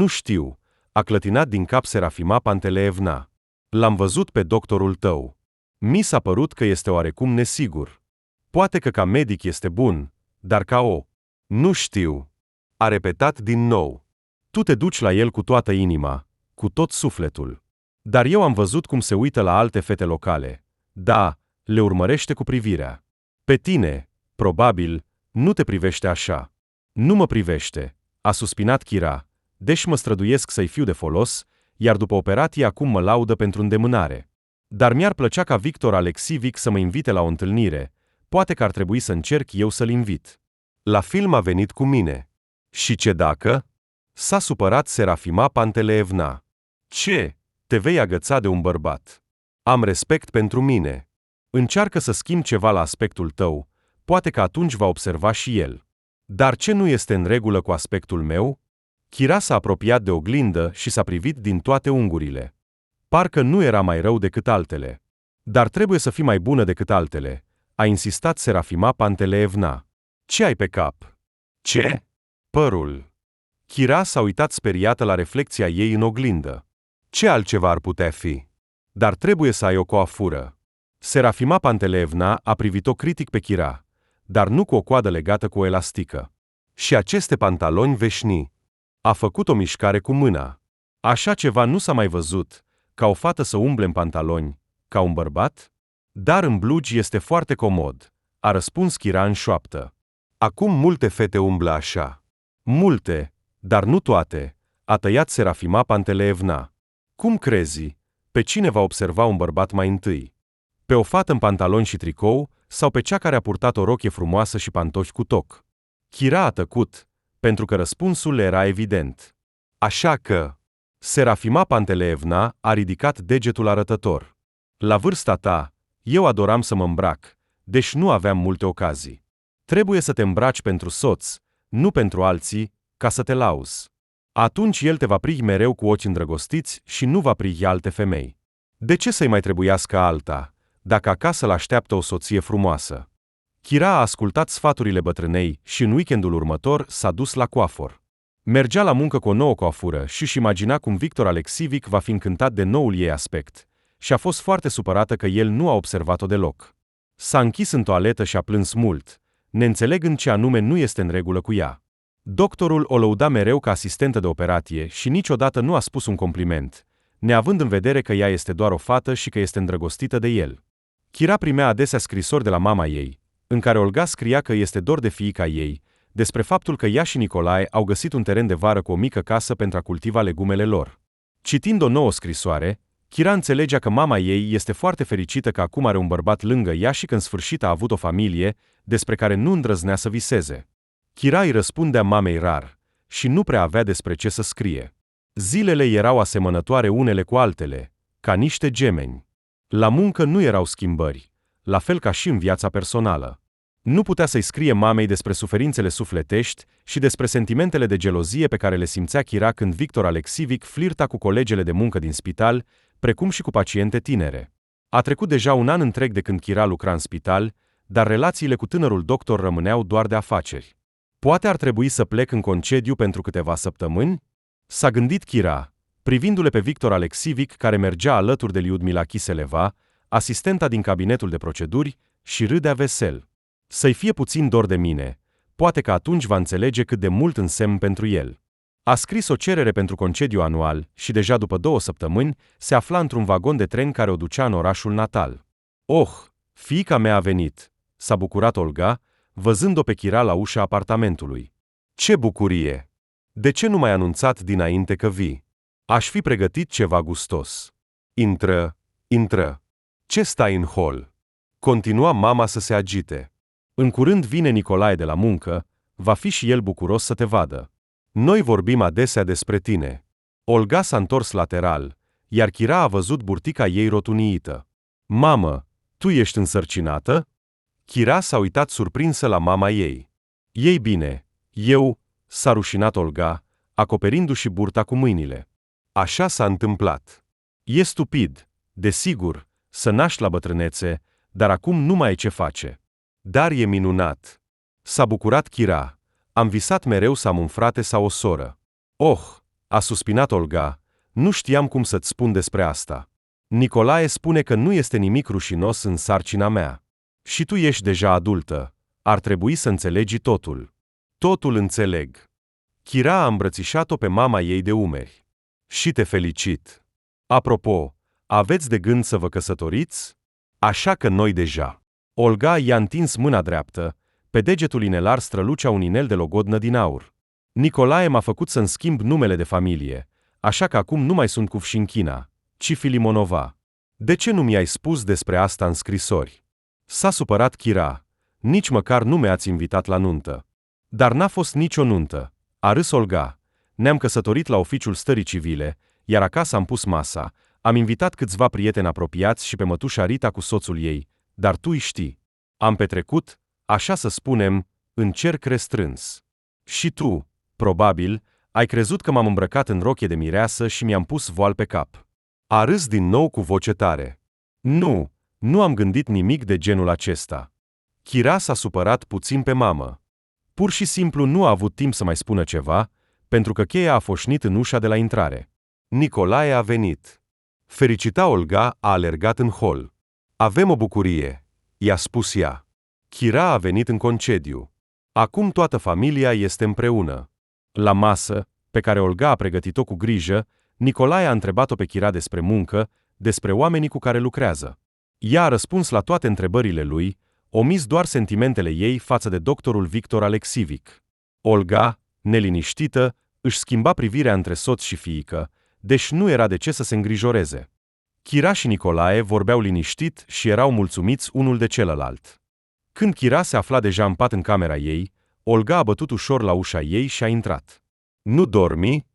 știu, a clătinat din cap Serafima Panteleevna. L-am văzut pe doctorul tău. Mi s-a părut că este oarecum nesigur. Poate că ca medic este bun, dar ca o... Nu știu. A repetat din nou. Tu te duci la el cu toată inima, cu tot sufletul. Dar eu am văzut cum se uită la alte fete locale. Da, le urmărește cu privirea. Pe tine, probabil, nu te privește așa. Nu mă privește, a suspinat Chira, deși mă străduiesc să-i fiu de folos, iar după operație acum mă laudă pentru îndemânare. Dar mi-ar plăcea ca Victor Alexivic să mă invite la o întâlnire, poate că ar trebui să încerc eu să-l invit. La film a venit cu mine. Și ce dacă? S-a supărat Serafima Panteleevna. Ce? Te vei agăța de un bărbat. Am respect pentru mine. Încearcă să schimbi ceva la aspectul tău, poate că atunci va observa și el. Dar ce nu este în regulă cu aspectul meu? Chira s-a apropiat de oglindă și s-a privit din toate unghiurile. Parcă nu era mai rău decât altele. Dar trebuie să fii mai bună decât altele, a insistat Serafima Panteleevna. Ce ai pe cap? Ce? Părul. Chira s-a uitat speriată la reflecția ei în oglindă. Ce altceva ar putea fi? Dar trebuie să ai o coafură. Serafima Panteleevna a privit-o critic pe Chira, dar nu cu o coadă legată cu o elastică. Și aceste pantaloni veșni. A făcut o mișcare cu mâna. Așa ceva nu s-a mai văzut, ca o fată să umble în pantaloni, ca un bărbat? Dar în blugi este foarte comod, a răspuns Chira în șoaptă. Acum multe fete umblă așa. Multe, dar nu toate, a tăiat Serafima Panteleevna. Cum crezi? Pe cine va observa un bărbat mai întâi? Pe o fată în pantaloni și tricou sau pe cea care a purtat o rochie frumoasă și pantofi cu toc? Chira a tăcut, pentru că răspunsul era evident. Așa că... Serafima Panteleevna a ridicat degetul arătător. La vârsta ta, eu adoram să mă îmbrac, deși nu aveam multe ocazii. Trebuie să te îmbraci pentru soț, nu pentru alții, ca să te lauzi. Atunci el te va privi mereu cu ochi îndrăgostiți și nu va privi alte femei. De ce să-i mai trebuiască alta, dacă acasă l-așteaptă o soție frumoasă? Chira a ascultat sfaturile bătrânei și în weekendul următor s-a dus la coafor. Mergea la muncă cu o nouă coafură și își imagina cum Victor Alexivic va fi încântat de noul ei aspect și a fost foarte supărată că el nu a observat-o deloc. S-a închis în toaletă și a plâns mult, neînțelegând ce anume nu este în regulă cu ea. Doctorul o lăuda mereu ca asistentă de operație și niciodată nu a spus un compliment, neavând în vedere că ea este doar o fată și că este îndrăgostită de el. Kira primea adesea scrisori de la mama ei, în care Olga scria că este dor de fiica ei, despre faptul că ea și Nicolae au găsit un teren de vară cu o mică casă pentru a cultiva legumele lor. Citind o nouă scrisoare, Kira înțelegea că mama ei este foarte fericită că acum are un bărbat lângă ea și că în sfârșit a avut o familie, despre care nu îndrăznea să viseze. Kira îi răspundea mamei rar și nu prea avea despre ce să scrie. Zilele erau asemănătoare unele cu altele, ca niște gemeni. La muncă nu erau schimbări, la fel ca și în viața personală. Nu putea să-i scrie mamei despre suferințele sufletești și despre sentimentele de gelozie pe care le simțea Kira când Victor Alexivic flirta cu colegele de muncă din spital, precum și cu paciente tinere. A trecut deja un an întreg de când Kira lucra în spital, dar relațiile cu tânărul doctor rămâneau doar de afaceri. Poate ar trebui să plec în concediu pentru câteva săptămâni? S-a gândit Kira, privindu-le pe Victor Alexivic care mergea alături de Liudmila Chiseleva, asistenta din cabinetul de proceduri, și râdea vesel. Să-i fie puțin dor de mine, poate că atunci va înțelege cât de mult însemn pentru el. A scris o cerere pentru concediu anual și deja după 2 săptămâni se afla într-un vagon de tren care o ducea în orașul natal. Oh, fiica mea a venit, s-a bucurat Olga, văzând-o pe Kira la ușa apartamentului. Ce bucurie! De ce nu m-ai anunțat dinainte că vii? Aș fi pregătit ceva gustos. Intră. Ce stai în hol? Continua mama să se agite. În curând vine Nicolae de la muncă, va fi și el bucuros să te vadă. Noi vorbim adesea despre tine. Olga s-a întors lateral, iar Kira a văzut burtica ei rotuniită. Mamă, tu ești însărcinată? Kira s-a uitat surprinsă la mama ei. Ei bine, s-a rușinat Olga, acoperindu-și burta cu mâinile. Așa s-a întâmplat. E stupid, desigur, să naști la bătrânețe, dar acum nu mai ai ce face. Dar e minunat. S-a bucurat Kira. Am visat mereu să am un frate sau o soră. Oh, a suspinat Olga, nu știam cum să-ți spun despre asta. Nicolae spune că nu este nimic rușinos în sarcina mea. Și tu ești deja adultă. Ar trebui să înțelegi totul. Totul înțeleg. Kira a îmbrățișat-o pe mama ei de umeri. Și te felicit. Apropo, aveți de gând să vă căsătoriți? Așa că noi deja. Olga i-a întins mâna dreaptă, pe degetul inelar strălucea un inel de logodnă din aur. Nicolae m-a făcut să-mi schimb numele de familie, așa că acum nu mai sunt Kuvșinchina, ci Filimonova. De ce nu mi-ai spus despre asta în scrisori? S-a supărat Kira. Nici măcar nu mi-ați invitat la nuntă. Dar n-a fost nicio nuntă. A râs Olga. Ne-am căsătorit la oficiul stării civile, iar acasă am pus masa, am invitat câțiva prieteni apropiați și pe mătușa Rita cu soțul ei, dar tu îi știi. Am petrecut, așa să spunem, în cerc restrâns. Și tu, probabil, ai crezut că m-am îmbrăcat în rochie de mireasă și mi-am pus voal pe cap. A râs din nou cu voce tare. Nu am gândit nimic de genul acesta. Kira s-a supărat puțin pe mamă. Pur și simplu nu a avut timp să mai spună ceva, pentru că cheia a foșnit în ușa de la intrare. Nicolae a venit. Fericita Olga a alergat în hol. Avem o bucurie, i-a spus ea. Kira a venit în concediu. Acum toată familia este împreună. La masă, pe care Olga a pregătit-o cu grijă, Nicolae a întrebat-o pe Kira despre muncă, despre oamenii cu care lucrează. Ea a răspuns la toate întrebările lui, omis doar sentimentele ei față de doctorul Victor Alexivic. Olga, neliniștită, își schimba privirea între soț și fiică, deși nu era de ce să se îngrijoreze. Kira și Nicolae vorbeau liniștit și erau mulțumiți unul de celălalt. Când Kira se afla deja în pat în camera ei, Olga a bătut ușor la ușa ei și a intrat. Nu dormi?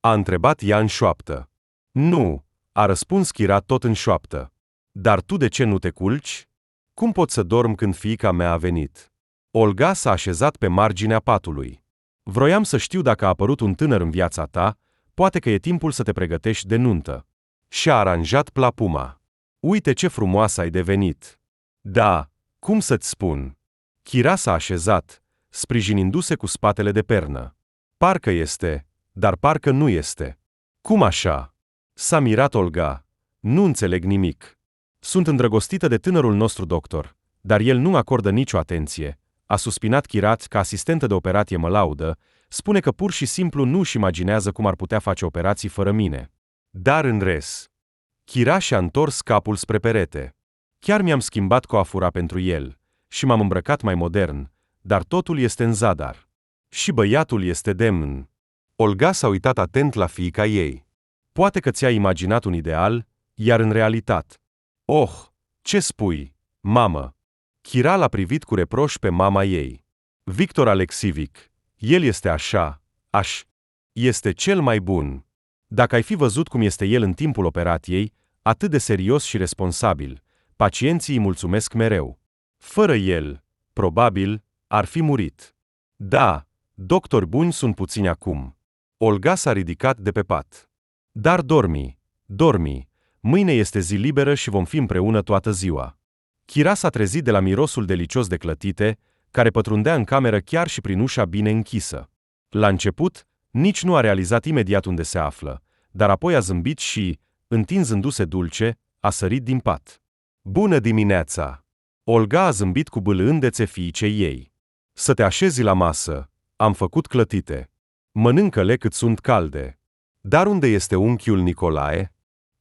A întrebat ea în șoaptă. Nu, a răspuns Kira tot în șoaptă. Dar tu de ce nu te culci? Cum pot să dorm când fiica mea a venit? Olga s-a așezat pe marginea patului. Vroiam să știu dacă a apărut un tânăr în viața ta, poate că e timpul să te pregătești de nuntă. Și-a aranjat plapuma. Uite ce frumoasă ai devenit. Da, cum să-ți spun? Kira s-a așezat, sprijinindu-se cu spatele de pernă. Parcă este, dar parcă nu este. Cum așa? S-a mirat Olga. Nu înțeleg nimic. Sunt îndrăgostită de tânărul nostru doctor, dar el nu acordă nicio atenție. A suspinat Kira, ca asistentă de operație mă laudă, Spune că pur și simplu nu își imaginează cum ar putea face operații fără mine. Dar în rest, Kira și-a întors capul spre perete. Chiar mi-am schimbat coafura pentru el și m-am îmbrăcat mai modern, dar totul este în zadar. Și băiatul este demn. Olga s-a uitat atent la fiica ei. Poate că ți-ai imaginat un ideal, iar în realitate. Oh, ce spui, mamă? Kira l-a privit cu reproș pe mama ei. Victor Alexivic, el este așa, este cel mai bun. Dacă ai fi văzut cum este el în timpul operației, atât de serios și responsabil, pacienții îi mulțumesc mereu. Fără el, probabil, ar fi murit. Da, doctori buni sunt puțini acum. Olga s-a ridicat de pe pat. Dar dormi, mâine este zi liberă și vom fi împreună toată ziua. Kira s-a trezit de la mirosul delicios de clătite, care pătrundea în cameră chiar și prin ușa bine închisă. La început, nici nu a realizat imediat unde se află, dar apoi a zâmbit și, întinzându-se dulce, a sărit din pat. Bună dimineața! Olga a zâmbit cu bâlâândețe fiicei ei. Să te așezi la masă, am făcut clătite. Mănâncă-le cât sunt calde. Dar unde este unchiul Nicolae?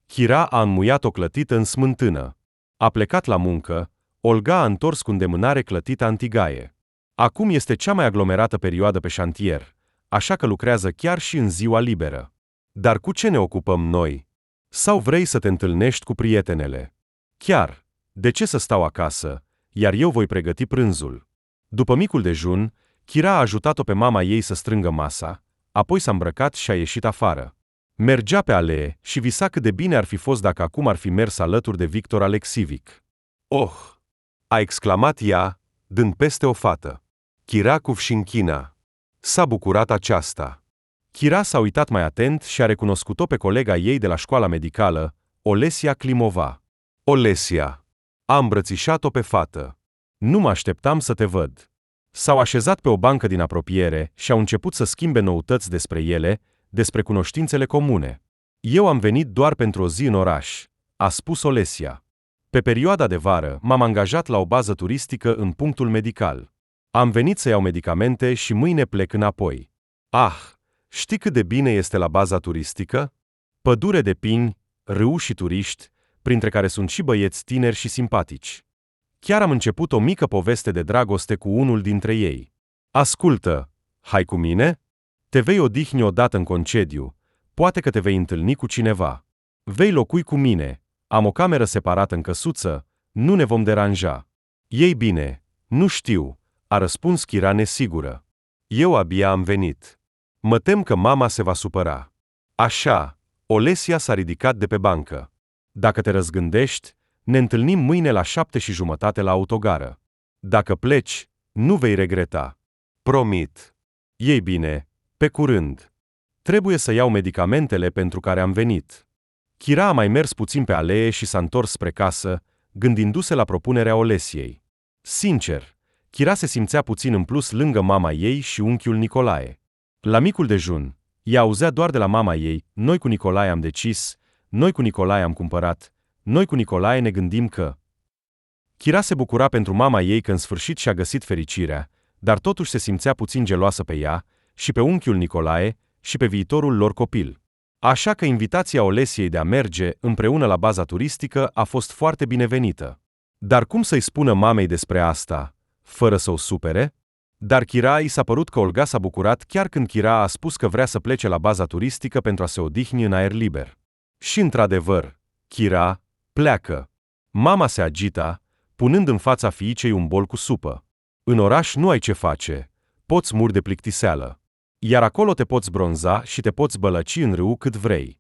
Kira a înmuiat o clătită în smântână. A plecat la muncă, Olga a întors cu îndemânare clătita în tigaie. Acum este cea mai aglomerată perioadă pe șantier, așa că lucrează chiar și în ziua liberă. Dar cu ce ne ocupăm noi? Sau vrei să te întâlnești cu prietenele? Chiar, de ce să stau acasă, iar eu voi pregăti prânzul? După micul dejun, Kira a ajutat-o pe mama ei să strângă masa, apoi s-a îmbrăcat și a ieșit afară. Mergea pe alee și visa cât de bine ar fi fost dacă acum ar fi mers alături de Victor Alexivic. Oh! A exclamat ea, dând peste o fată. Kira Kuvshinkina. S-a bucurat aceasta. Kira s-a uitat mai atent și a recunoscut-o pe colega ei de la școala medicală, Olesia Klimova. Olesia. A îmbrățișat-o pe fată. Nu mă așteptam să te văd. S-au așezat pe o bancă din apropiere și au început să schimbe noutăți despre ele, despre cunoștințele comune. Eu am venit doar pentru o zi în oraș, a spus Olesia. Pe perioada de vară m-am angajat la o bază turistică în punctul medical. Am venit să iau medicamente și mâine plec înapoi. Ah, știi cât de bine este la baza turistică? Pădure de pini, râu și turiști, printre care sunt și băieți tineri și simpatici. Chiar am început o mică poveste de dragoste cu unul dintre ei. Ascultă, hai cu mine? Te vei odihni odată în concediu, poate că te vei întâlni cu cineva. Vei locui cu mine, am o cameră separată în căsuță, nu ne vom deranja. Ei bine, nu știu, a răspuns Kira nesigură. Eu abia am venit. Mă tem că mama se va supăra. Așa, Olesia s-a ridicat de pe bancă. Dacă te răzgândești, ne întâlnim mâine la 7:30 la autogară. Dacă pleci, nu vei regreta. Promit. Ei bine, pe curând. Trebuie să iau medicamentele pentru care am venit. Kira a mai mers puțin pe alee și s-a întors spre casă, gândindu-se la propunerea Olesiei. Sincer, Kira se simțea puțin în plus lângă mama ei și unchiul Nicolae. La micul dejun, ea auzea doar de la mama ei, noi cu Nicolae am decis, noi cu Nicolae am cumpărat, noi cu Nicolae ne gândim că... Kira se bucura pentru mama ei că în sfârșit și-a găsit fericirea, dar totuși se simțea puțin geloasă pe ea, și pe unchiul Nicolae, și pe viitorul lor copil. Așa că invitația Olesiei de a merge împreună la baza turistică a fost foarte binevenită. Dar cum să-i spună mamei despre asta, fără să o supere? Dar Kira i s-a părut că Olga s-a bucurat chiar când Kira a spus că vrea să plece la baza turistică pentru a se odihni în aer liber. Și într-adevăr, Kira pleacă. Mama se agita, punând în fața fiicei un bol cu supă. În oraș nu ai ce face, poți muri de plictiseală. Iar acolo te poți bronza și te poți bălăci în râu cât vrei.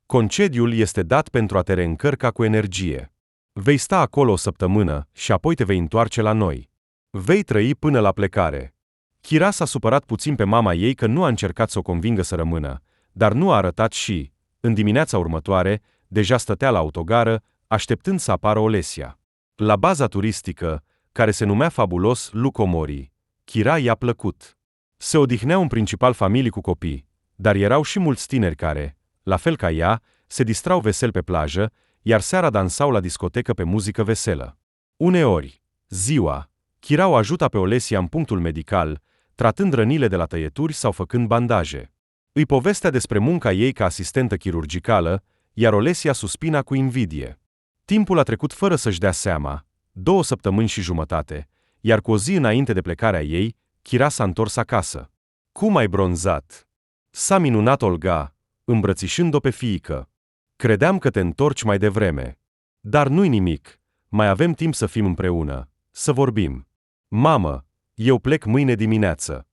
Concediul este dat pentru a te reîncărca cu energie. Vei sta acolo o săptămână și apoi te vei întoarce la noi. Vei trăi până la plecare. Kira s-a supărat puțin pe mama ei că nu a încercat să o convingă să rămână, dar nu a arătat și, în dimineața următoare, deja stătea la autogară, așteptând să apară Olesia. La baza turistică, care se numea fabulos Lucomori, Kira i-a plăcut. Se odihneau în principal familii cu copii, dar erau și mulți tineri care, la fel ca ea, se distrau vesel pe plajă, iar seara dansau la discotecă pe muzică veselă. Uneori, ziua, Kira o ajuta pe Olesia în punctul medical, tratând rănile de la tăieturi sau făcând bandaje. Îi povestea despre munca ei ca asistentă chirurgicală, iar Olesia suspina cu invidie. Timpul a trecut fără să-și dea seama, 2 săptămâni și jumătate, iar cu o zi înainte de plecarea ei, Chira s-a întors acasă. Cum ai bronzat? S-a minunat Olga, îmbrățișând-o pe fiică. Credeam că te întorci mai devreme. Dar nu-i nimic, mai avem timp să fim împreună, să vorbim. Mamă, eu plec mâine dimineață.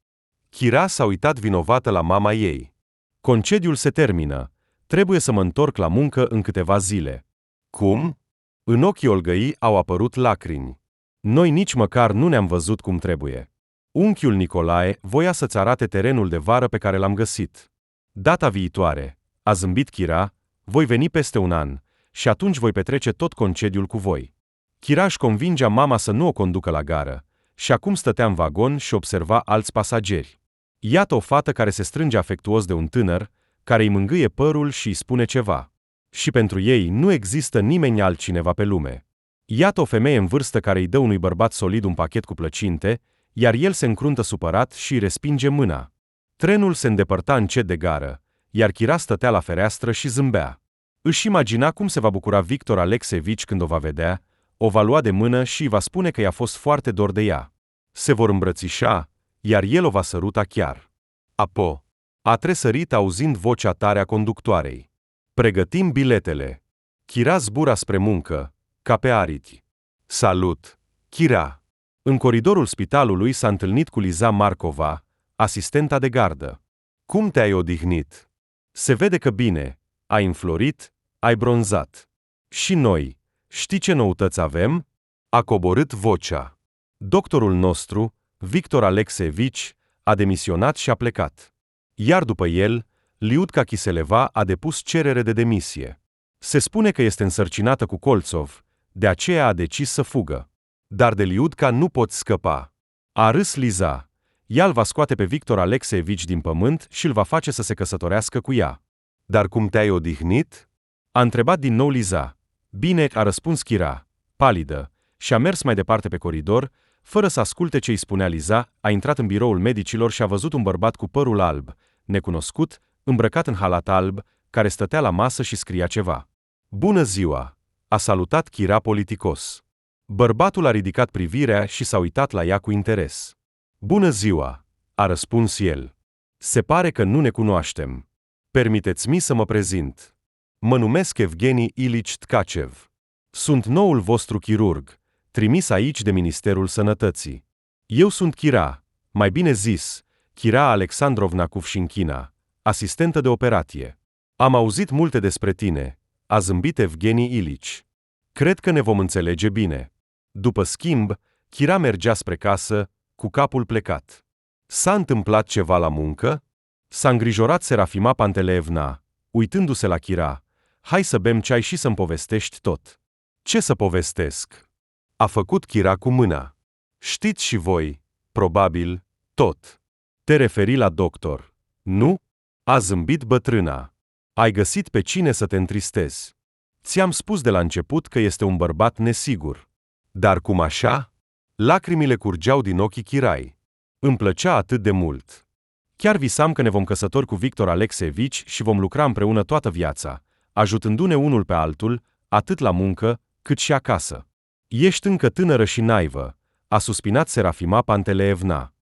Chira s-a uitat vinovată la mama ei. Concediul se termină, trebuie să mă întorc la muncă în câteva zile. Cum? În ochii Olgăii au apărut lacrimi. Noi nici măcar nu ne-am văzut cum trebuie. Unchiul Nicolae voia să-ți arate terenul de vară pe care l-am găsit. Data viitoare, a zâmbit Chira, voi veni peste un an și atunci voi petrece tot concediul cu voi. Chira își convingea mama să nu o conducă la gară și acum stătea în vagon și observa alți pasageri. Iată o fată care se strânge afectuos de un tânăr, care îi mângâie părul și îi spune ceva. Și pentru ei nu există nimeni altcineva pe lume. Iată o femeie în vârstă care îi dă unui bărbat solid un pachet cu plăcinte, iar el se încruntă supărat și îi respinge mâna. Trenul se îndepărta încet de gară, iar Chira stătea la fereastră și zâmbea. Își imagina cum se va bucura Victor Alexeevici când o va vedea, o va lua de mână și îi va spune că i-a fost foarte dor de ea. Se vor îmbrățișa, iar el o va săruta chiar. Apo. A tresărit auzind vocea tare a conductoarei. Pregătim biletele. Chira zbura spre muncă, ca pe aripi. Salut, Chira. În coridorul spitalului s-a întâlnit cu Liza Marcova, asistenta de gardă. Cum te-ai odihnit? Se vede că bine, ai înflorit, ai bronzat. Și noi, știi ce noutăți avem? A coborât vocea. Doctorul nostru, Victor Alexeevici, a demisionat și a plecat. Iar după el, Liudca Chiseleva a depus cerere de demisie. Se spune că este însărcinată cu Kolțov, de aceea a decis să fugă. Dar de Liudca nu poți scăpa. A râs Liza. Ea îl va scoate pe Victor Alexeevici din pământ și îl va face să se căsătorească cu ea. Dar cum te-ai odihnit? A întrebat din nou Liza. Bine, a răspuns Chira, palidă, și a mers mai departe pe coridor, fără să asculte ce îi spunea Liza, a intrat în biroul medicilor și a văzut un bărbat cu părul alb, necunoscut, îmbrăcat în halat alb, care stătea la masă și scria ceva. Bună ziua! A salutat Chira politicos. Bărbatul a ridicat privirea și s-a uitat la ea cu interes. Bună ziua! A răspuns el. Se pare că nu ne cunoaștem. Permiteți-mi să mă prezint. Mă numesc Evgeni Ilici Tkachev. Sunt noul vostru chirurg, trimis aici de Ministerul Sănătății. Eu sunt Chira, mai bine zis, Chira Alexandrovna Kuvshinkina, asistentă de operație. Am auzit multe despre tine, a zâmbit Evgeni Ilici. Cred că ne vom înțelege bine. După schimb, Chira mergea spre casă, cu capul plecat. S-a întâmplat ceva la muncă? S-a îngrijorat Serafima Panteleevna, uitându-se la Chira. Hai să bem ceai și să-mi povestești tot. Ce să povestesc? A făcut Chira cu mâna. Știți și voi, probabil, tot. Te referi la doctor, nu? A zâmbit bătrâna. Ai găsit pe cine să te întristezi. Ți-am spus de la început că este un bărbat nesigur. Dar cum așa? Lacrimile curgeau din ochii Chirai. Îmi plăcea atât de mult. Chiar visam că ne vom căsători cu Victor Alexeevici și vom lucra împreună toată viața, ajutându-ne unul pe altul, atât la muncă, cât și acasă. Ești încă tânără și naivă, a suspinat Serafima Panteleevna.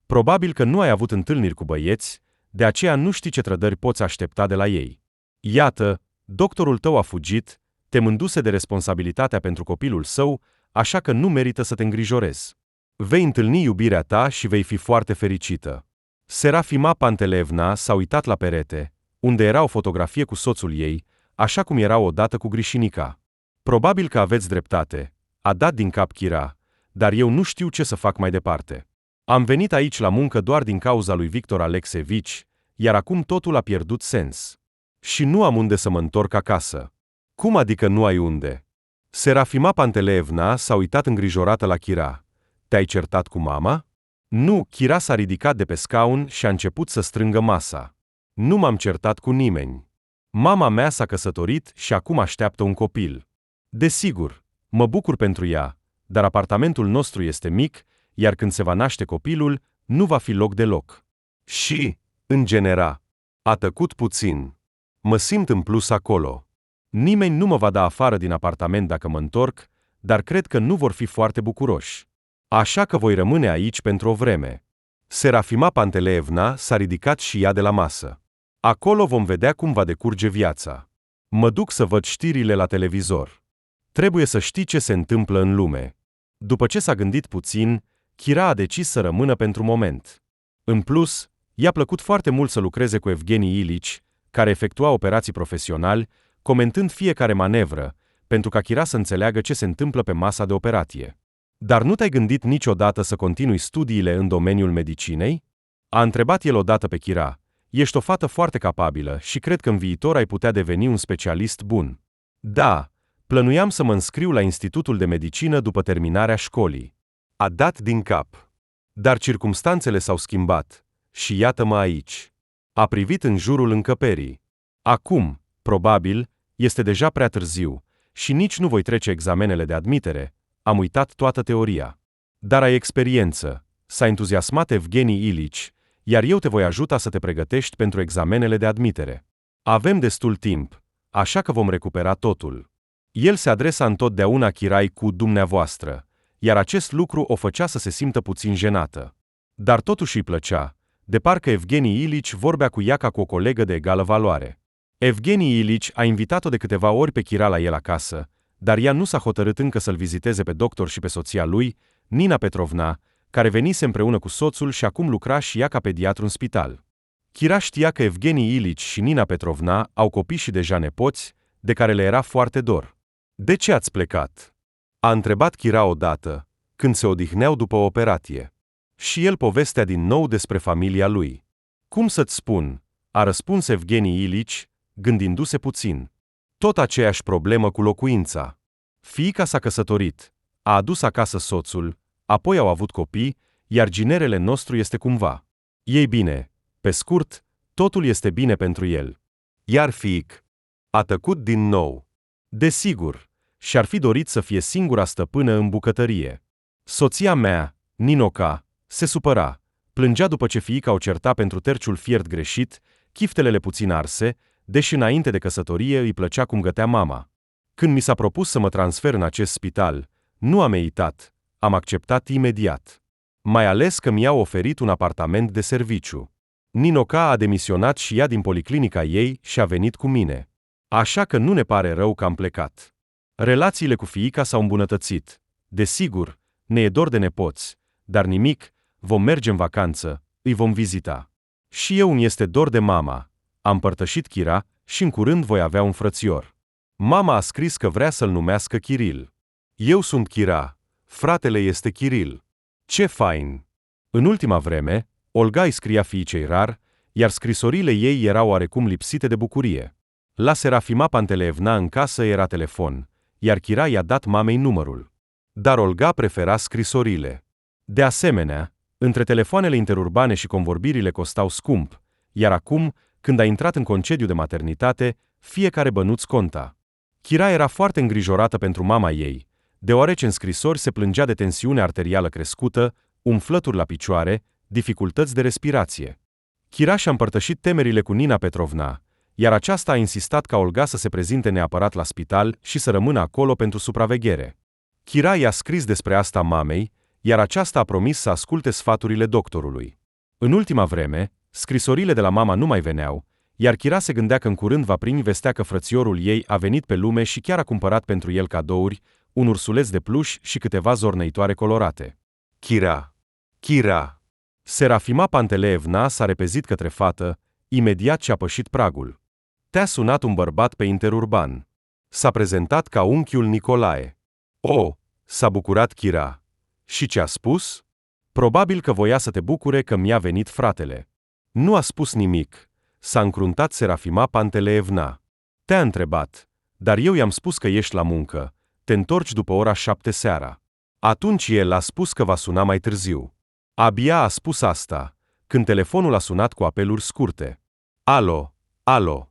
Probabil că nu ai avut întâlniri cu băieți, de aceea nu știi ce trădări poți aștepta de la ei. Iată, doctorul tău a fugit, temându-se de responsabilitatea pentru copilul său, așa că nu merită să te îngrijorezi. Vei întâlni iubirea ta și vei fi foarte fericită. Serafima Panteleevna s-a uitat la perete, unde era o fotografie cu soțul ei, așa cum era odată cu Grișinica. Probabil că aveți dreptate, a dat din cap Chira, dar eu nu știu ce să fac mai departe. Am venit aici la muncă doar din cauza lui Victor Alexeevici, iar acum totul a pierdut sens. Și nu am unde să mă întorc acasă. Cum adică nu ai unde? Serafima Panteleevna s-a uitat îngrijorată la Chira. Te-ai certat cu mama? Nu, Chira s-a ridicat de pe scaun și a început să strângă masa. Nu m-am certat cu nimeni. Mama mea s-a căsătorit și acum așteaptă un copil. Desigur, mă bucur pentru ea, dar apartamentul nostru este mic, iar când se va naște copilul, nu va fi loc deloc. Și, în general, a tăcut puțin. Mă simt în plus acolo. Nimeni nu mă va da afară din apartament dacă mă întorc, dar cred că nu vor fi foarte bucuroși. Așa că voi rămâne aici pentru o vreme. Serafima Panteleevna s-a ridicat și ea de la masă. Acolo vom vedea cum va decurge viața. Mă duc să văd știrile la televizor. Trebuie să știi ce se întâmplă în lume. După ce s-a gândit puțin, Kira a decis să rămână pentru moment. În plus, i-a plăcut foarte mult să lucreze cu Evgeni Ilici, care efectua operații profesionali, comentând fiecare manevră, pentru ca Kira să înțeleagă ce se întâmplă pe masa de operație. Dar nu te-ai gândit niciodată să continui studiile în domeniul medicinei? A întrebat el odată pe Kira. Ești o fată foarte capabilă și cred că în viitor ai putea deveni un specialist bun. Da, plănuiam să mă înscriu la Institutul de Medicină după terminarea școlii. A dat din cap. Dar circumstanțele s-au schimbat și iată-mă aici. A privit în jurul încăperii. Acum, probabil, este deja prea târziu și nici nu voi trece examenele de admitere. Am uitat toată teoria. Dar ai experiență, s-a entuziasmat Evgeni Ilici, iar eu te voi ajuta să te pregătești pentru examenele de admitere. Avem destul timp, așa că vom recupera totul. El se adresa întotdeauna Kirai cu dumneavoastră, iar acest lucru o făcea să se simtă puțin jenată. Dar totuși îi plăcea, de parcă Evgeni Ilici vorbea cu ea ca cu o colegă de egală valoare. Evgeni Ilici a invitat-o de câteva ori pe Kira la el acasă, dar ea nu s-a hotărât încă să-l viziteze pe doctor și pe soția lui, Nina Petrovna, care venise împreună cu soțul și acum lucra și ea ca pediatru în spital. Kira știa că Evgeni Ilici și Nina Petrovna au copii și deja nepoți, de care le era foarte dor. De ce ați plecat? A întrebat Kira odată, când se odihneau după o operație. Și el povestea din nou despre familia lui. Cum să-ți spun? A răspuns Evgeni Ilici, gândindu-se puțin. Tot aceeași problemă cu locuința. Fiica s-a căsătorit, a adus acasă soțul, apoi au avut copii, iar ginerele nostru este cumva. Ei bine, pe scurt, totul este bine pentru el. Iar fiic a tăcut din nou. Desigur, și-ar fi dorit să fie singura stăpână în bucătărie. Soția mea, Ninoca, se supăra, plângea după ce fiica o certa pentru terciul fiert greșit, chiftelele puțin arse, deși înainte de căsătorie îi plăcea cum gătea mama. Când mi s-a propus să mă transfer în acest spital, nu am ezitat, am acceptat imediat. Mai ales că mi-au oferit un apartament de serviciu. Ninoca a demisionat și ea din policlinica ei și a venit cu mine. Așa că nu ne pare rău că am plecat. Relațiile cu fiica s-au îmbunătățit. Desigur, ne e dor de nepoți, dar nimic, vom merge în vacanță, îi vom vizita. Și eu îmi este dor de mama. Am părtășit Kira și în curând voi avea un frățior. Mama a scris că vrea să-l numească Kiril. Eu sunt Kira, fratele este Kiril. Ce fain! În ultima vreme, Olga îi scria fiicei rar, iar scrisorile ei erau oarecum lipsite de bucurie. La Serafima Panteleevna în casă era telefon, iar Kira i-a dat mamei numărul. Dar Olga prefera scrisorile. De asemenea, între telefoanele interurbane și convorbirile costau scump, iar acum, când a intrat în concediu de maternitate, fiecare bănuț conta. Kira era foarte îngrijorată pentru mama ei, deoarece în scrisori se plângea de tensiune arterială crescută, umflături la picioare, dificultăți de respirație. Kira și-a împărtășit temerile cu Nina Petrovna, iar aceasta a insistat ca Olga să se prezinte neapărat la spital și să rămână acolo pentru supraveghere. Kira i-a scris despre asta mamei, iar aceasta a promis să asculte sfaturile doctorului. În ultima vreme, scrisorile de la mama nu mai veneau, iar Kira se gândea că în curând va primi vestea că frățiorul ei a venit pe lume și chiar a cumpărat pentru el cadouri, un ursuleț de pluș și câteva zornăitoare colorate. Kira! Serafima Panteleevna s-a repezit către fată, imediat ce a pășit pragul. Te-a sunat un bărbat pe interurban. S-a prezentat ca unchiul Nicolae. Oh, s-a bucurat Kira. Și ce a spus? Probabil că voia să te bucure că mi-a venit fratele. Nu a spus nimic. S-a încruntat Serafima Panteleevna. Te-a întrebat, dar eu i-am spus că ești la muncă. Te întorci după ora 7 seara. Atunci el a spus că va suna mai târziu. Abia a spus asta, când telefonul a sunat cu apeluri scurte. Alo.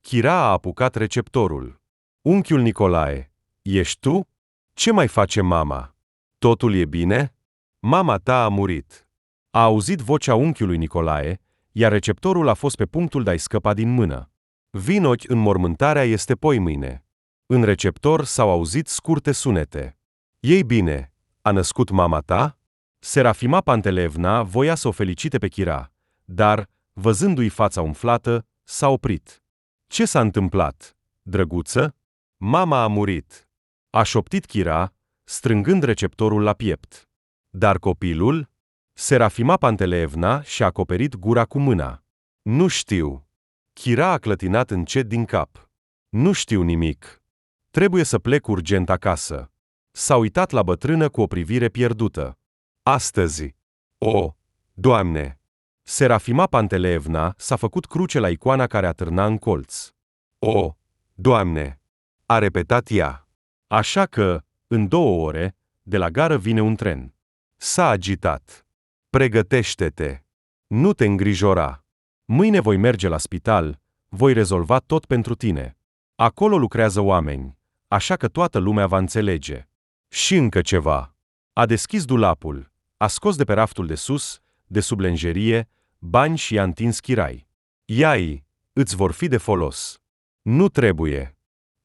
Kira a apucat receptorul. Unchiul Nicolae, ești tu? Ce mai face mama? Totul e bine? Mama ta a murit. A auzit vocea unchiului Nicolae, iar receptorul a fost pe punctul de a-i scăpa din mână. Vinoci, înmormântarea este poimâine. În receptor s-au auzit scurte sunete. Ei bine, a născut mama ta? Serafima Panteleevna voia să o felicite pe Chira, dar, văzându-i fața umflată, s-a oprit. Ce s-a întâmplat, drăguță? Mama a murit. A șoptit Chira, strângând receptorul la piept. Dar copilul? Serafima Panteleevna și-a acoperit gura cu mâna. Nu știu. Chira a clătinat încet din cap. Nu știu nimic. Trebuie să plec urgent acasă. S-a uitat la bătrână cu o privire pierdută. Astăzi. O, Doamne! Serafima Panteleevna s-a făcut cruce la icoana care atârna în colț. O, Doamne! A repetat ea. Așa că, în 2 ore, de la gară vine un tren. S-a agitat. Pregătește-te. Nu te îngrijora. Mâine voi merge la spital, voi rezolva tot pentru tine. Acolo lucrează oameni, așa că toată lumea va înțelege. Și încă ceva. A deschis dulapul, a scos de pe raftul de sus, de sub lenjerie, bani și i-a întins Chirai. Ia-i, îți vor fi de folos. Nu trebuie.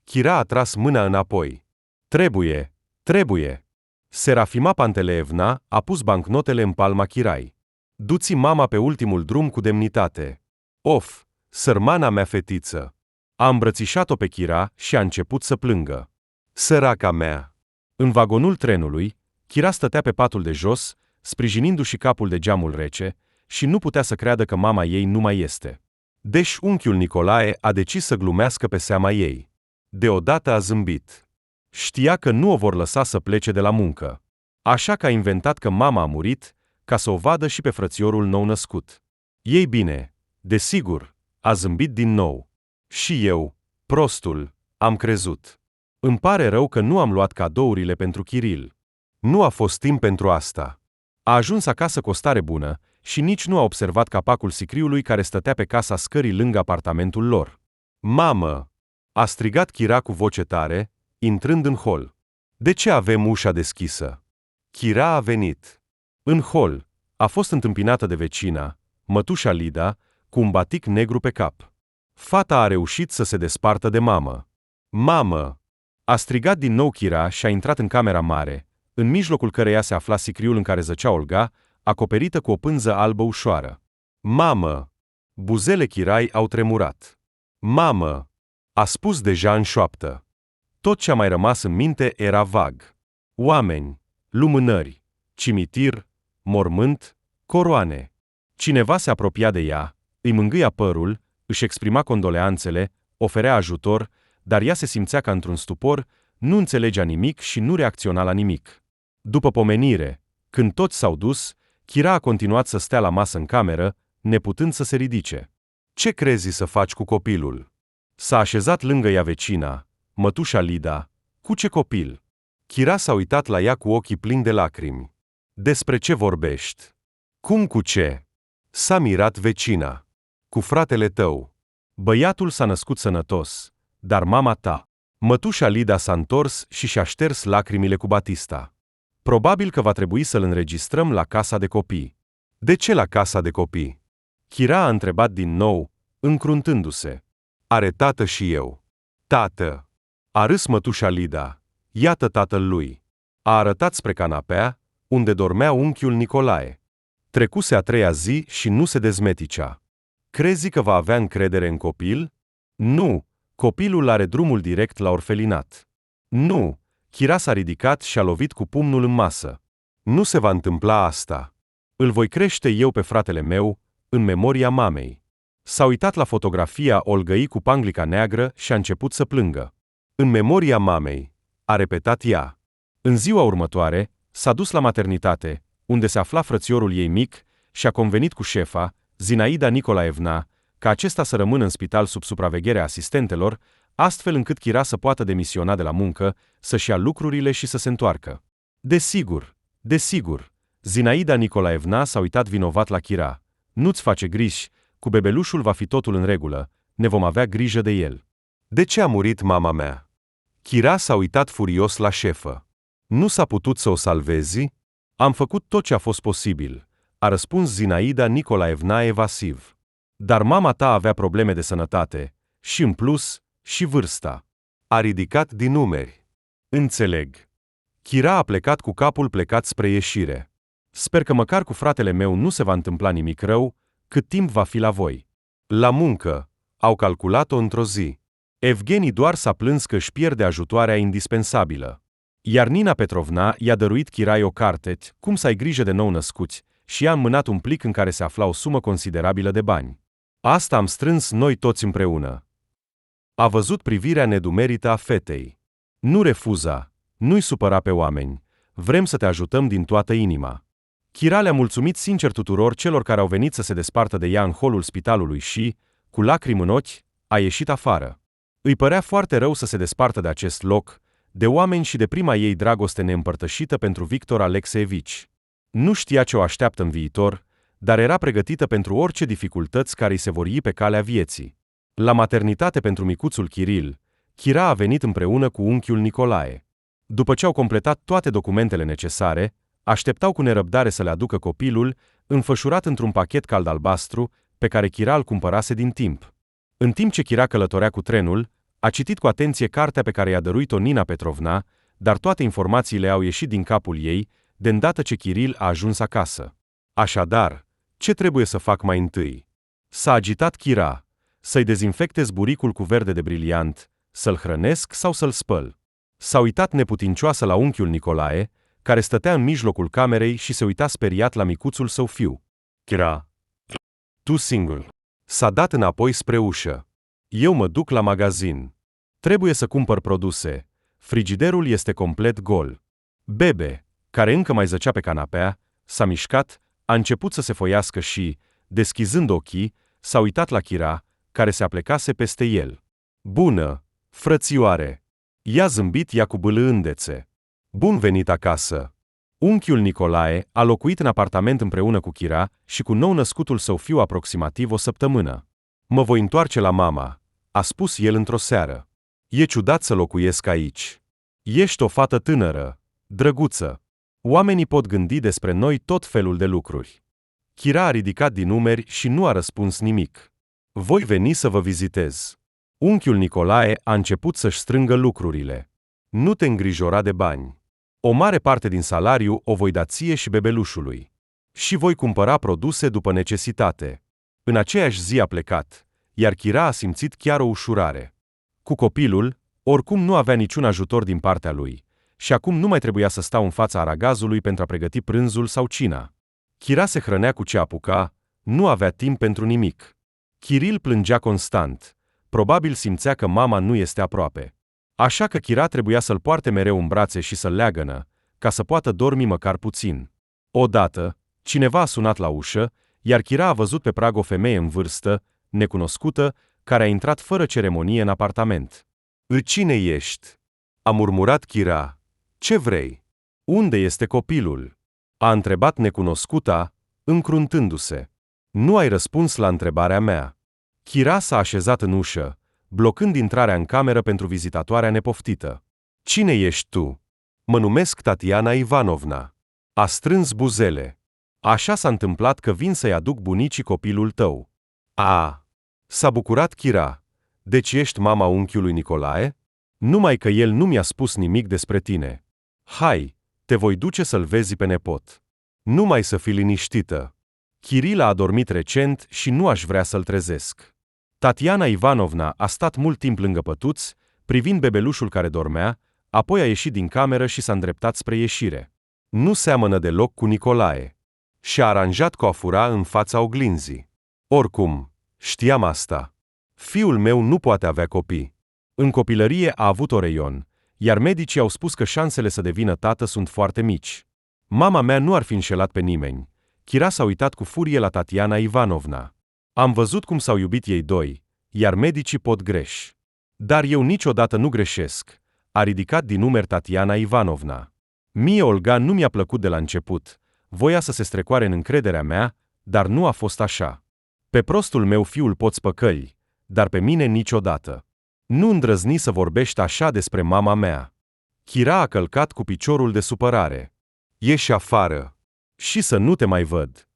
Chira a tras mâna înapoi. Trebuie. Serafima Panteleevna a pus bancnotele în palma Chirai. Du-ți mama pe ultimul drum cu demnitate. Of, sărmana mea fetiță! A îmbrățișat-o pe Chira și a început să plângă. Săraca mea! În vagonul trenului, Chira stătea pe patul de jos, sprijinindu-și capul de geamul rece, și nu putea să creadă că mama ei nu mai este. Deci unchiul Nicolae a decis să glumească pe seama ei. Deodată a zâmbit. Știa că nu o vor lăsa să plece de la muncă. Așa că a inventat că mama a murit, ca să o vadă și pe frățiorul nou-născut. Ei bine, desigur, a zâmbit din nou. Și eu, prostul, am crezut. Îmi pare rău că nu am luat cadourile pentru Chiril. Nu a fost timp pentru asta. A ajuns acasă cu o stare bună și nici nu a observat capacul sicriului care stătea pe casa scării lângă apartamentul lor. Mamă! A strigat Chira cu voce tare, intrând în hol. De ce avem ușa deschisă? Chira a venit. În hol a fost întâmpinată de vecina, mătușa Lida, cu un batic negru pe cap. Fata a reușit să se despartă de mamă. Mamă! A strigat din nou Chira și a intrat în camera mare, în mijlocul căreia se afla sicriul în care zăcea Olga, acoperită cu o pânză albă ușoară. Mamă! Buzele Chirai au tremurat. Mamă! A spus deja în șoaptă. Tot ce a mai rămas în minte era vag. Oameni, lumânări, cimitir, mormânt, coroane. Cineva se apropia de ea, îi mângâia părul, își exprima condoleanțele, oferea ajutor, dar ea se simțea ca într-un stupor, nu înțelegea nimic și nu reacționa la nimic. După pomenire, când toți s-au dus, Chira a continuat să stea la masă în cameră, neputând să se ridice. Ce crezi să faci cu copilul? S-a așezat lângă ea vecina, mătușa Lida. Cu ce copil? Chira s-a uitat la ea cu ochii plini de lacrimi. Despre ce vorbești? Cum cu ce? S-a mirat vecina. Cu fratele tău. Băiatul s-a născut sănătos, dar mama ta. Mătușa Lida s-a întors și și-a șters lacrimile cu batista. Probabil că va trebui să-l înregistrăm la casa de copii. De ce la casa de copii? Chira a întrebat din nou, încruntându-se. Are tată și eu. Tată! A râs mătușa Lida. Iată tatăl lui. A arătat spre canapea, unde dormea unchiul Nicolae. Trecuse a 3-a zi și nu se dezmeticea. Crezi că va avea încredere în copil? Nu, copilul are drumul direct la orfelinat. Nu, Chira s-a ridicat și a lovit cu pumnul în masă. Nu se va întâmpla asta. Îl voi crește eu pe fratele meu, în memoria mamei. S-a uitat la fotografia Olgăi cu panglica neagră și a început să plângă. În memoria mamei, a repetat ea. În ziua următoare, s-a dus la maternitate, unde se afla frățiorul ei mic, și a convenit cu șefa, Zinaida Nicolaevna, ca acesta să rămână în spital sub supravegherea asistentelor, astfel încât Chira să poată demisiona de la muncă, să-și ia lucrurile și să se întoarcă. Desigur, Zinaida Nicolaevna s-a uitat vinovat la Chira. Nu-ți face griji, cu bebelușul va fi totul în regulă, ne vom avea grijă de el. De ce a murit mama mea? Chira s-a uitat furios la șefă. Nu s-a putut să o salvezi? Am făcut tot ce a fost posibil. a răspuns Zinaida Nicolaevna evasiv. Dar mama ta avea probleme de sănătate, și în plus, și vârsta. A ridicat din numeri. Înțeleg. Chira a plecat cu capul plecat spre ieșire. Sper că măcar cu fratele meu nu se va întâmpla nimic rău, cât timp va fi la voi. La muncă, au calculat-o într-o zi. Evgeni doar s-a plâns că își pierde ajutoarea indispensabilă. Iar Nina Petrovna i-a dăruit Chirai o carte, cum să ai grijă de nou-născuți, și i-a înmânat un plic în care se afla o sumă considerabilă de bani. Asta am strâns noi toți împreună. A văzut privirea nedumerită a fetei. Nu refuza, nu-i supăra pe oameni, vrem să te ajutăm din toată inima. Chira le-a mulțumit sincer tuturor celor care au venit să se despartă de ea în holul spitalului și, cu lacrimi în ochi, a ieșit afară. Îi părea foarte rău să se despartă de acest loc, de oameni și de prima ei dragoste neîmpărtășită pentru Victor Alexeevici. Nu știa ce o așteaptă în viitor, dar era pregătită pentru orice dificultăți care îi se vor ii pe calea vieții. La maternitate pentru micuțul Kiril, Chira a venit împreună cu unchiul Nicolae. După ce au completat toate documentele necesare, așteptau cu nerăbdare să le aducă copilul, înfășurat într-un pachet cald albastru, pe care Chira îl cumpărase din timp. În timp ce Chira călătorea cu trenul, a citit cu atenție cartea pe care i-a dăruit-o Nina Petrovna, dar toate informațiile au ieșit din capul ei, de îndată ce Kiril a ajuns acasă. Așadar, ce trebuie să fac mai întâi? S-a agitat Chira. Să-i dezinfectez buricul cu verde de briliant, să-l hrănesc sau să-l spăl. S-a uitat neputincioasă la unchiul Nicolae, care stătea în mijlocul camerei și se uita speriat la micuțul său fiu. Chira, tu singur. S-a dat înapoi spre ușă. Eu mă duc la magazin. Trebuie să cumpăr produse. Frigiderul este complet gol. Bebe, care încă mai zăcea pe canapea, s-a mișcat, a început să se foiască și, deschizând ochii, s-a uitat la Chira, care se aplecase peste el. Bună, frățioare! I-a zâmbit ea cu bâlâândețe. Bun venit acasă! Unchiul Nicolae a locuit în apartament împreună cu Chira și cu nou-născutul său fiu aproximativ o săptămână. Mă voi întoarce la mama, a spus el într-o seară. E ciudat să locuiesc aici. Ești o fată tânără, drăguță. Oamenii pot gândi despre noi tot felul de lucruri. Chira a ridicat din numeri și nu a răspuns nimic. Voi veni să vă vizitez. Unchiul Nicolae a început să-și strângă lucrurile. Nu te îngrijora de bani. O mare parte din salariu o voi da ție și bebelușului. Și voi cumpăra produse după necesitate. În aceeași zi a plecat, iar Chira a simțit chiar o ușurare. Cu copilul, oricum nu avea niciun ajutor din partea lui, și acum nu mai trebuia să stau în fața aragazului pentru a pregăti prânzul sau cina. Chira se hrănea cu ce apuca, nu avea timp pentru nimic. Kiril plângea constant. Probabil simțea că mama nu este aproape. Așa că Chira trebuia să-l poarte mereu în brațe și să-l leagănă, ca să poată dormi măcar puțin. Odată, cineva a sunat la ușă, iar Chira a văzut pe prag o femeie în vârstă, necunoscută, care a intrat fără ceremonie în apartament. Cine ești?" a murmurat Chira. Ce vrei? Unde este copilul?" a întrebat necunoscuta, încruntându-se. Nu ai răspuns la întrebarea mea." Chira s-a așezat în ușă, blocând intrarea în cameră pentru vizitatoarea nepoftită. Cine ești tu?" Mă numesc Tatiana Ivanovna." A strâns buzele. Așa s-a întâmplat că vin să-i aduc bunicii copilul tău." A, s-a bucurat Chira. Deci ești mama unchiului Nicolae? Numai că el nu mi-a spus nimic despre tine. Hai, te voi duce să-l vezi pe nepot. Numai să fii liniștită. Kiril a adormit recent și nu aș vrea să-l trezesc." Tatiana Ivanovna a stat mult timp lângă pătuț, privind bebelușul care dormea, apoi a ieșit din cameră și s-a îndreptat spre ieșire. Nu seamănă deloc cu Nicolae. Și-a aranjat coafura în fața oglinzii. Oricum, știam asta. Fiul meu nu poate avea copii. În copilărie a avut oreion, iar medicii au spus că șansele să devină tată sunt foarte mici. Mama mea nu ar fi înșelat pe nimeni. Chira s-a uitat cu furie la Tatiana Ivanovna. Am văzut cum s-au iubit ei doi, iar medicii pot greși. Dar eu niciodată nu greșesc, a ridicat din numeri Tatiana Ivanovna. Mie Olga nu mi-a plăcut de la început, voia să se strecoare în încrederea mea, dar nu a fost așa. Pe prostul meu fiul poți păcăli, dar pe mine niciodată. Nu îndrăzni să vorbești așa despre mama mea. Chira a călcat cu piciorul de supărare. Ieși afară. Și să nu te mai văd.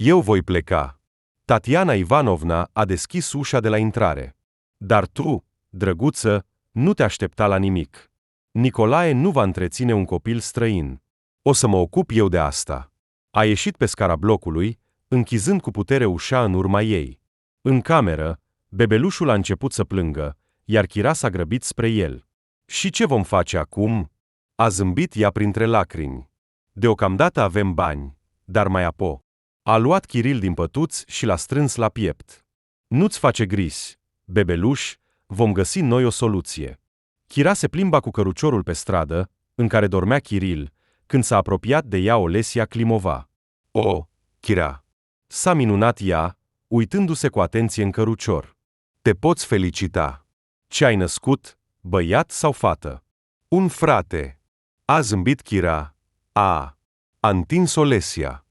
Eu voi pleca. Tatiana Ivanovna a deschis ușa de la intrare. Dar tu, drăguță, nu te aștepta la nimic. Nicolae nu va întreține un copil străin. O să mă ocup eu de asta. A ieșit pe scara blocului, închizând cu putere ușa în urma ei. În cameră, bebelușul a început să plângă, iar Chira s-a grăbit spre el. Și ce vom face acum? A zâmbit ea printre lacrimi. Deocamdată avem bani, dar mai apoi. A luat Chiril din pătuț și l-a strâns la piept. Nu-ți face griji, bebeluș, vom găsi noi o soluție. Chira se plimba cu căruciorul pe stradă, în care dormea Chiril, când s-a apropiat de ea Olesia Klimova. O, Chira! S-a minunat ea, uitându-se cu atenție în cărucior. Te poți felicita. Ce ai născut, băiat sau fată? Un frate. A zâmbit Chira. A întins Olesia.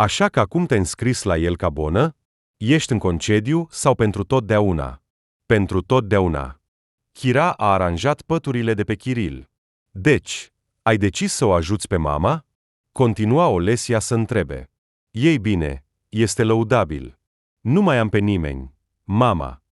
Așa că acum te-ai înscris la el ca bonă? Ești în concediu sau pentru totdeauna? Pentru totdeauna. Chira a aranjat păturile de pe Chiril. Deci, ai decis să o ajuți pe mama? Continua Olesia să întrebe. Ei bine, este lăudabil. Nu mai am pe nimeni, mama.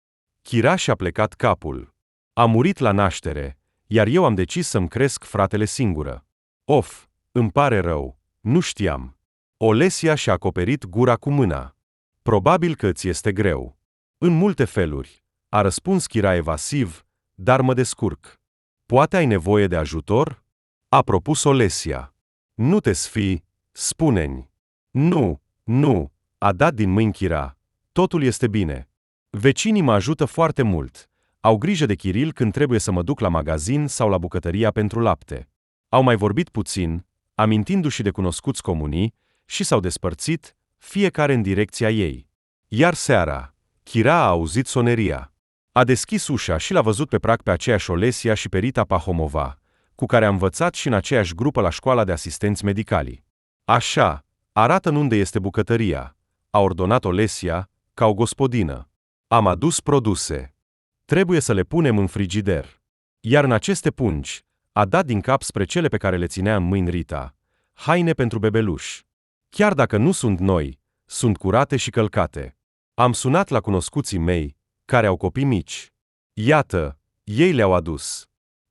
Chira și-a plecat capul. A murit la naștere, iar eu am decis să-mi cresc fratele singură. Of, îmi pare rău, nu știam. Olesia și-a acoperit gura cu mâna. Probabil că îți este greu. În multe feluri, a răspuns Chira evasiv, dar mă descurc. Poate ai nevoie de ajutor? A propus Olesia. Nu te sfii, spune-mi. Nu, a dat din mâini Chira. Totul este bine. Vecinii mă ajută foarte mult. Au grijă de Chiril când trebuie să mă duc la magazin sau la bucătăria pentru lapte. Au mai vorbit puțin, amintindu-și de cunoscuți comunii, și s-au despărțit, fiecare în direcția ei. Iar seara, Chira a auzit soneria. A deschis ușa și l-a văzut pe prag pe aceeași Olesia și pe Rita Pahomova, cu care a învățat și în aceeași grupă la școala de asistenți medicali. Așa, arată-mi unde este bucătăria, a ordonat Olesia, ca o gospodină. Am adus produse. Trebuie să le punem în frigider. Iar în aceste pungi, a dat din cap spre cele pe care le ținea în mâini Rita, haine pentru bebeluș. Chiar dacă nu sunt noi, sunt curate și călcate. Am sunat la cunoscuții mei, care au copii mici. Iată, ei le-au adus.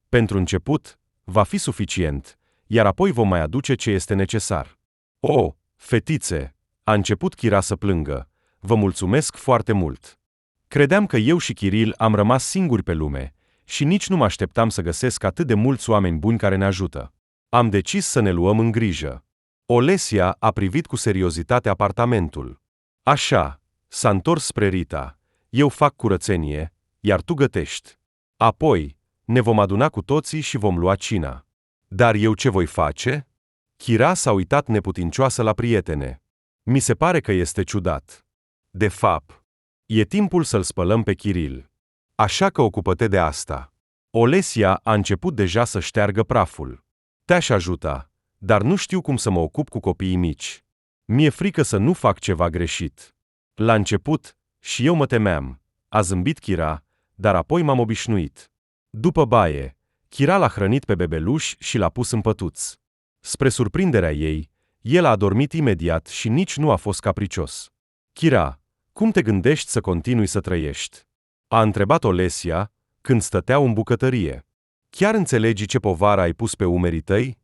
Pentru început, va fi suficient, iar apoi vom mai aduce ce este necesar. O, fetițe, a început Chira să plângă, vă mulțumesc foarte mult. Credeam că eu și Chiril am rămas singuri pe lume și nici nu mă așteptam să găsesc atât de mulți oameni buni care ne ajută. Am decis să ne luăm în grijă. Olesia a privit cu seriozitate apartamentul. Așa, s-a întors spre Rita. Eu fac curățenie, iar tu gătești. Apoi, ne vom aduna cu toții și vom lua cina. Dar eu ce voi face? Chira s-a uitat neputincioasă la prietene. Mi se pare că este ciudat. De fapt, e timpul să-l spălăm pe Chiril. Așa că ocupă-te de asta. Olesia a început deja să șteargă praful. Te-aș ajuta, dar nu știu cum să mă ocup cu copiii mici. Mi-e frică să nu fac ceva greșit. La început, și eu mă temeam, a zâmbit Chira, dar apoi m-am obișnuit. După baie, Chira l-a hrănit pe bebeluș și l-a pus în pătuț. Spre surprinderea ei, el a adormit imediat și nici nu a fost capricios. Chira, cum te gândești să continui să trăiești? A întrebat Olesia, când stăteau în bucătărie. Chiar înțelegi ce povară ai pus pe umerii tăi?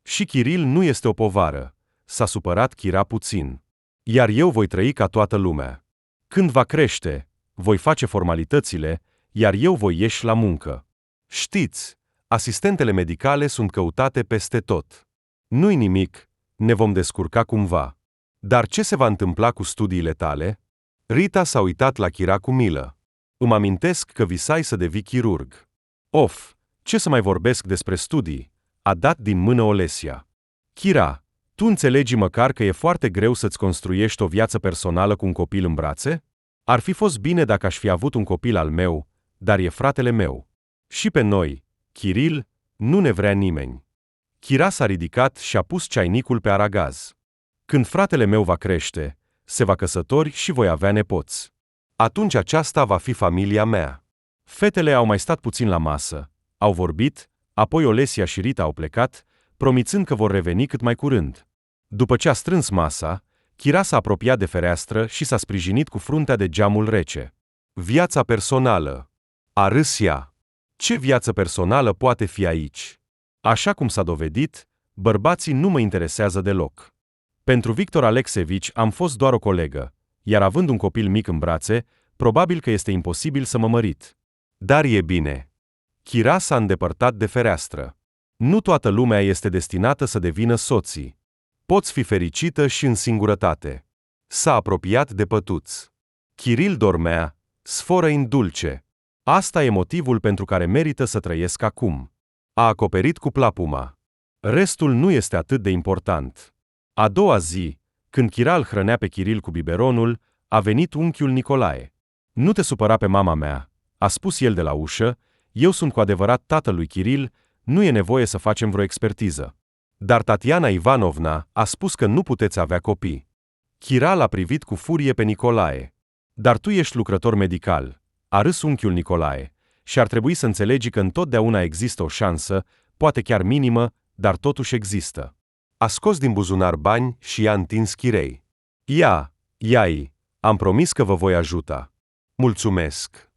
Și Chiril nu este o povară, s-a supărat Chira puțin. Iar eu voi trăi ca toată lumea. Când va crește, voi face formalitățile, iar eu voi ieși la muncă. Știți, asistentele medicale sunt căutate peste tot. Nu-i nimic, ne vom descurca cumva. Dar ce se va întâmpla cu studiile tale? Rita s-a uitat la Chira cu milă. Îmi amintesc că visai să devii chirurg. Of, ce să mai vorbesc despre studii, a dat din mână Olesia. Chira, tu înțelegi măcar că e foarte greu să-ți construiești o viață personală cu un copil în brațe? Ar fi fost bine dacă aș fi avut un copil al meu, dar e fratele meu. Și pe noi, Chiril, nu ne vrea nimeni. Chira s-a ridicat și a pus ceainicul pe aragaz. Când fratele meu va crește, se va căsători și voi avea nepoți. Atunci aceasta va fi familia mea. Fetele au mai stat puțin la masă, au vorbit, apoi Olesia și Rita au plecat, promițând că vor reveni cât mai curând. După ce a strâns masa, Chira s-a apropiat de fereastră și s-a sprijinit cu fruntea de geamul rece. Viața personală. A râs ea. Ce viață personală poate fi aici? Așa cum s-a dovedit, bărbații nu mă interesează deloc. Pentru Victor Alexevici am fost doar o colegă, iar având un copil mic în brațe, probabil că este imposibil să mă mărit. Dar e bine. Chira s-a îndepărtat de fereastră. Nu toată lumea este destinată să devină soții. Poți fi fericită și în singurătate. S-a apropiat de pătuț. Chiril dormea, sforă in dulce. Asta e motivul pentru care merită să trăiesc acum. A acoperit cu plapuma. Restul nu este atât de important. A doua zi, când Chira îl hrănea pe Chiril cu biberonul, a venit unchiul Nicolae. Nu te supăra pe mama mea, a spus el de la ușă, eu sunt cu adevărat tatăl lui Chiril, nu e nevoie să facem vreo expertiză. Dar Tatiana Ivanovna a spus că nu puteți avea copii. Chira l-a privit cu furie pe Nicolae. Dar tu ești lucrător medical, a râs unchiul Nicolae, și ar trebui să înțelegi că întotdeauna există o șansă, poate chiar minimă, dar totuși există. A scos din buzunar bani și i-a întins Chirei. Ia-i, am promis că vă voi ajuta. Mulțumesc.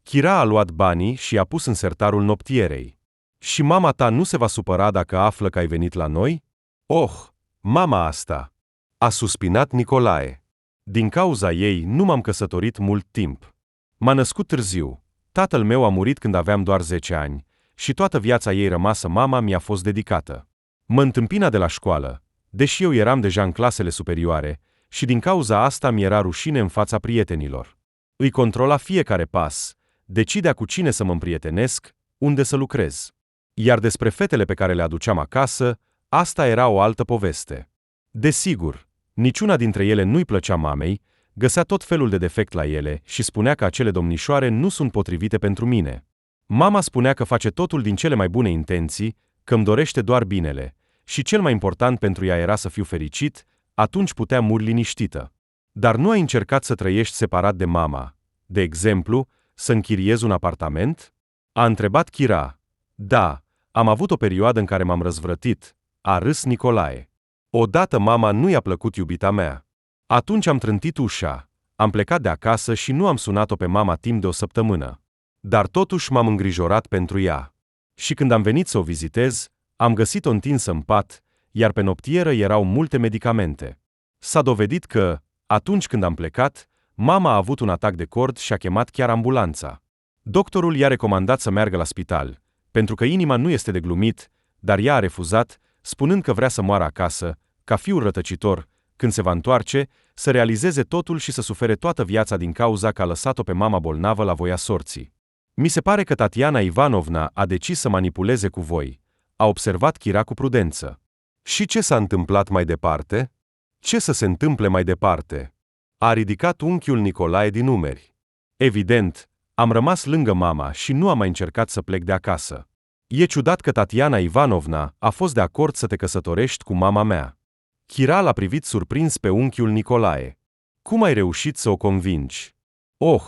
Chira a luat banii și i-a pus în sertarul noptierei. Și mama ta nu se va supăra dacă află că ai venit la noi? Oh, mama asta! A suspinat Nicolae. Din cauza ei nu m-am căsătorit mult timp. M-a născut târziu. Tatăl meu a murit când aveam doar 10 ani și toată viața ei rămasă mama mi-a fost dedicată. Mă întâmpina de la școală, deși eu eram deja în clasele superioare, și din cauza asta mi-era rușine în fața prietenilor. Îi controla fiecare pas, decidea cu cine să mă împrietenesc, unde să lucrez. Iar despre fetele pe care le aduceam acasă, asta era o altă poveste. Desigur, niciuna dintre ele nu-i plăcea mamei, găsea tot felul de defect la ele și spunea că acele domnișoare nu sunt potrivite pentru mine. Mama spunea că face totul din cele mai bune intenții, că îmi dorește doar binele, și cel mai important pentru ea era să fiu fericit, atunci putea muri liniștită. Dar nu ai încercat să trăiești separat de mama, de exemplu, să închiriezi un apartament? A întrebat Chira. Da, am avut o perioadă în care m-am răzvrătit, a râs Nicolae. Odată mama nu i-a plăcut iubita mea. Atunci am trântit ușa, am plecat de acasă și nu am sunat-o pe mama timp de o săptămână. Dar totuși m-am îngrijorat pentru ea. Și când am venit să o vizitez, am găsit-o întinsă în pat, iar pe noptieră erau multe medicamente. S-a dovedit că, atunci când am plecat, mama a avut un atac de cord și a chemat chiar ambulanța. Doctorul i-a recomandat să meargă la spital, pentru că inima nu este de glumit, dar ea a refuzat, spunând că vrea să moară acasă, ca fiul rătăcitor, când se va întoarce, să realizeze totul și să sufere toată viața din cauza că a lăsat-o pe mama bolnavă la voia sorții. Mi se pare că Tatiana Ivanovna a decis să manipuleze cu voi, a observat Chira cu prudență. Și ce s-a întâmplat mai departe? Ce să se întâmple mai departe? A ridicat unchiul Nicolae din umeri. Evident, am rămas lângă mama și nu am mai încercat să plec de acasă. E ciudat că Tatiana Ivanovna a fost de acord să te căsătorești cu mama mea. Chira l-a privit surprins pe unchiul Nicolae. Cum ai reușit să o convingi? Oh,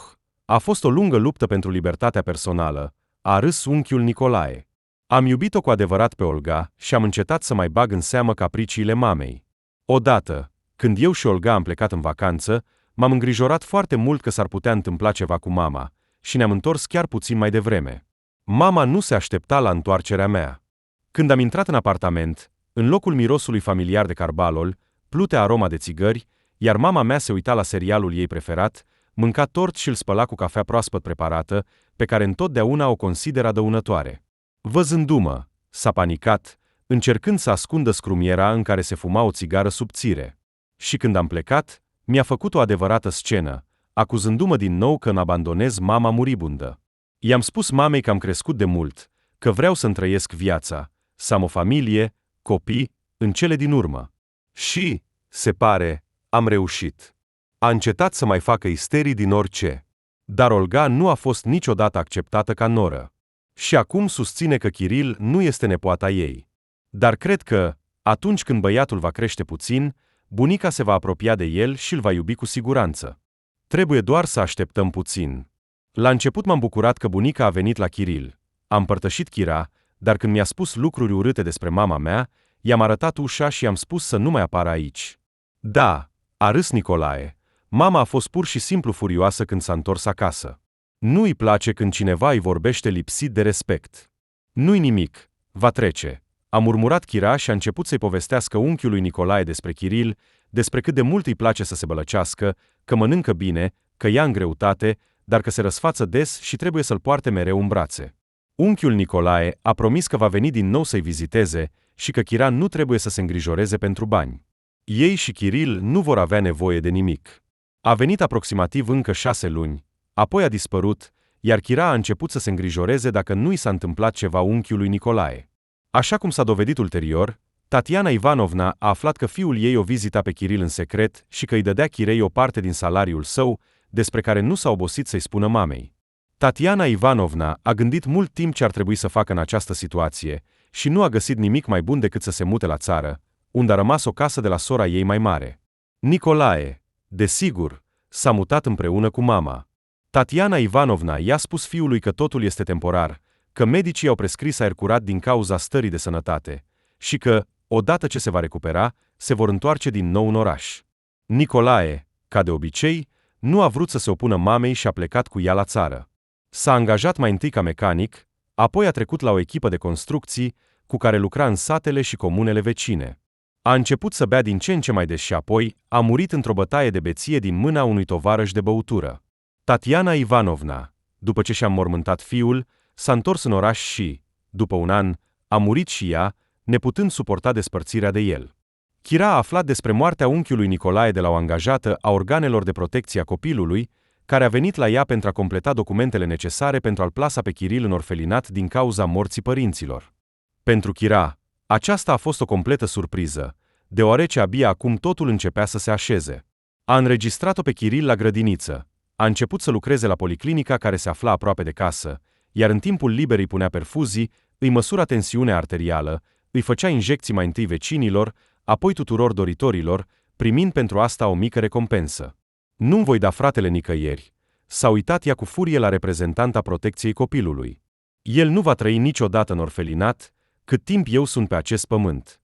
a fost o lungă luptă pentru libertatea personală, a râs unchiul Nicolae. Am iubit-o cu adevărat pe Olga și am încetat să mai bag în seamă capriciile mamei. Odată, când eu și Olga am plecat în vacanță, m-am îngrijorat foarte mult că s-ar putea întâmpla ceva cu mama și ne-am întors chiar puțin mai devreme. Mama nu se aștepta la întoarcerea mea. Când am intrat în apartament, în locul mirosului familiar de carbalol, plutea aroma de țigări, iar mama mea se uita la serialul ei preferat, mânca tort și îl spăla cu cafea proaspăt preparată, pe care întotdeauna o considera dăunătoare. Văzându-mă, s-a panicat, încercând să ascundă scrumiera în care se fuma o țigară subțire. Și când am plecat, mi-a făcut o adevărată scenă, acuzându-mă din nou că îmi abandonez mama muribundă. I-am spus mamei că am crescut de mult, că vreau să-mi trăiesc viața, să am o familie, copii, în cele din urmă. Și, se pare, am reușit. A încetat să mai facă isterii din orice. Dar Olga nu a fost niciodată acceptată ca noră. Și acum susține că Chiril nu este nepoata ei. Dar cred că, atunci când băiatul va crește puțin, bunica se va apropia de el și îl va iubi cu siguranță. Trebuie doar să așteptăm puțin. La început m-am bucurat că bunica a venit la Chiril. Am împărtășit Chira, dar când mi-a spus lucruri urâte despre mama mea, i-am arătat ușa și i-am spus să nu mai apară aici. Da, A râs Nicolae. Mama a fost pur și simplu furioasă când s-a întors acasă. Nu-i place când cineva îi vorbește lipsit de respect. Nu-i nimic, va trece. A murmurat Chira și a început să-i povestească unchiului Nicolae despre Chiril, despre cât de mult îi place să se bălăcească, că mănâncă bine, că ia în greutate, dar că se răsfață des și trebuie să-l poarte mereu în brațe. Unchiul Nicolae a promis că va veni din nou să-i viziteze și că Chira nu trebuie să se îngrijoreze pentru bani. Ei și Chiril nu vor avea nevoie de nimic. A venit aproximativ încă 6 luni, apoi a dispărut, iar Chira a început să se îngrijoreze dacă nu i s-a întâmplat ceva unchiului Nicolae. Așa cum s-a dovedit ulterior, Tatiana Ivanovna a aflat că fiul ei o vizita pe Chiril în secret și că îi dădea Chirei o parte din salariul său, despre care nu s-a obosit să-i spună mamei. Tatiana Ivanovna a gândit mult timp ce ar trebui să facă în această situație și nu a găsit nimic mai bun decât să se mute la țară, unde a rămas o casă de la sora ei mai mare. Nicolae, desigur, s-a mutat împreună cu mama. Tatiana Ivanovna i-a spus fiului că totul este temporar, că medicii au prescris aer curat din cauza stării de sănătate și că, odată ce se va recupera, se vor întoarce din nou în oraș. Nicolae, ca de obicei, nu a vrut să se opună mamei și a plecat cu ea la țară. S-a angajat mai întâi ca mecanic, apoi a trecut la o echipă de construcții cu care lucra în satele și comunele vecine. A început să bea din ce în ce mai des și apoi a murit într-o bătaie de beție din mâna unui tovarăș de băutură. Tatiana Ivanovna, după ce și-a înmormântat fiul, s-a întors în oraș și, după un an, a murit și ea, neputând suporta despărțirea de el. Chira a aflat despre moartea unchiului Nicolae de la o angajată a organelor de protecție a copilului, care a venit la ea pentru a completa documentele necesare pentru a-l plasa pe Chiril în orfelinat din cauza morții părinților. Pentru Chira, aceasta a fost o completă surpriză, deoarece abia acum totul începea să se așeze. A înregistrat-o pe Chiril la grădiniță, a început să lucreze la policlinica care se afla aproape de casă, iar în timpul liber îi punea perfuzii, îi măsura tensiunea arterială, îi făcea injecții mai întâi vecinilor, apoi tuturor doritorilor, primind pentru asta o mică recompensă. Nu-mi voi da fratele nicăieri, s-a uitat ea cu furie la reprezentanta protecției copilului. El nu va trăi niciodată în orfelinat, cât timp eu sunt pe acest pământ.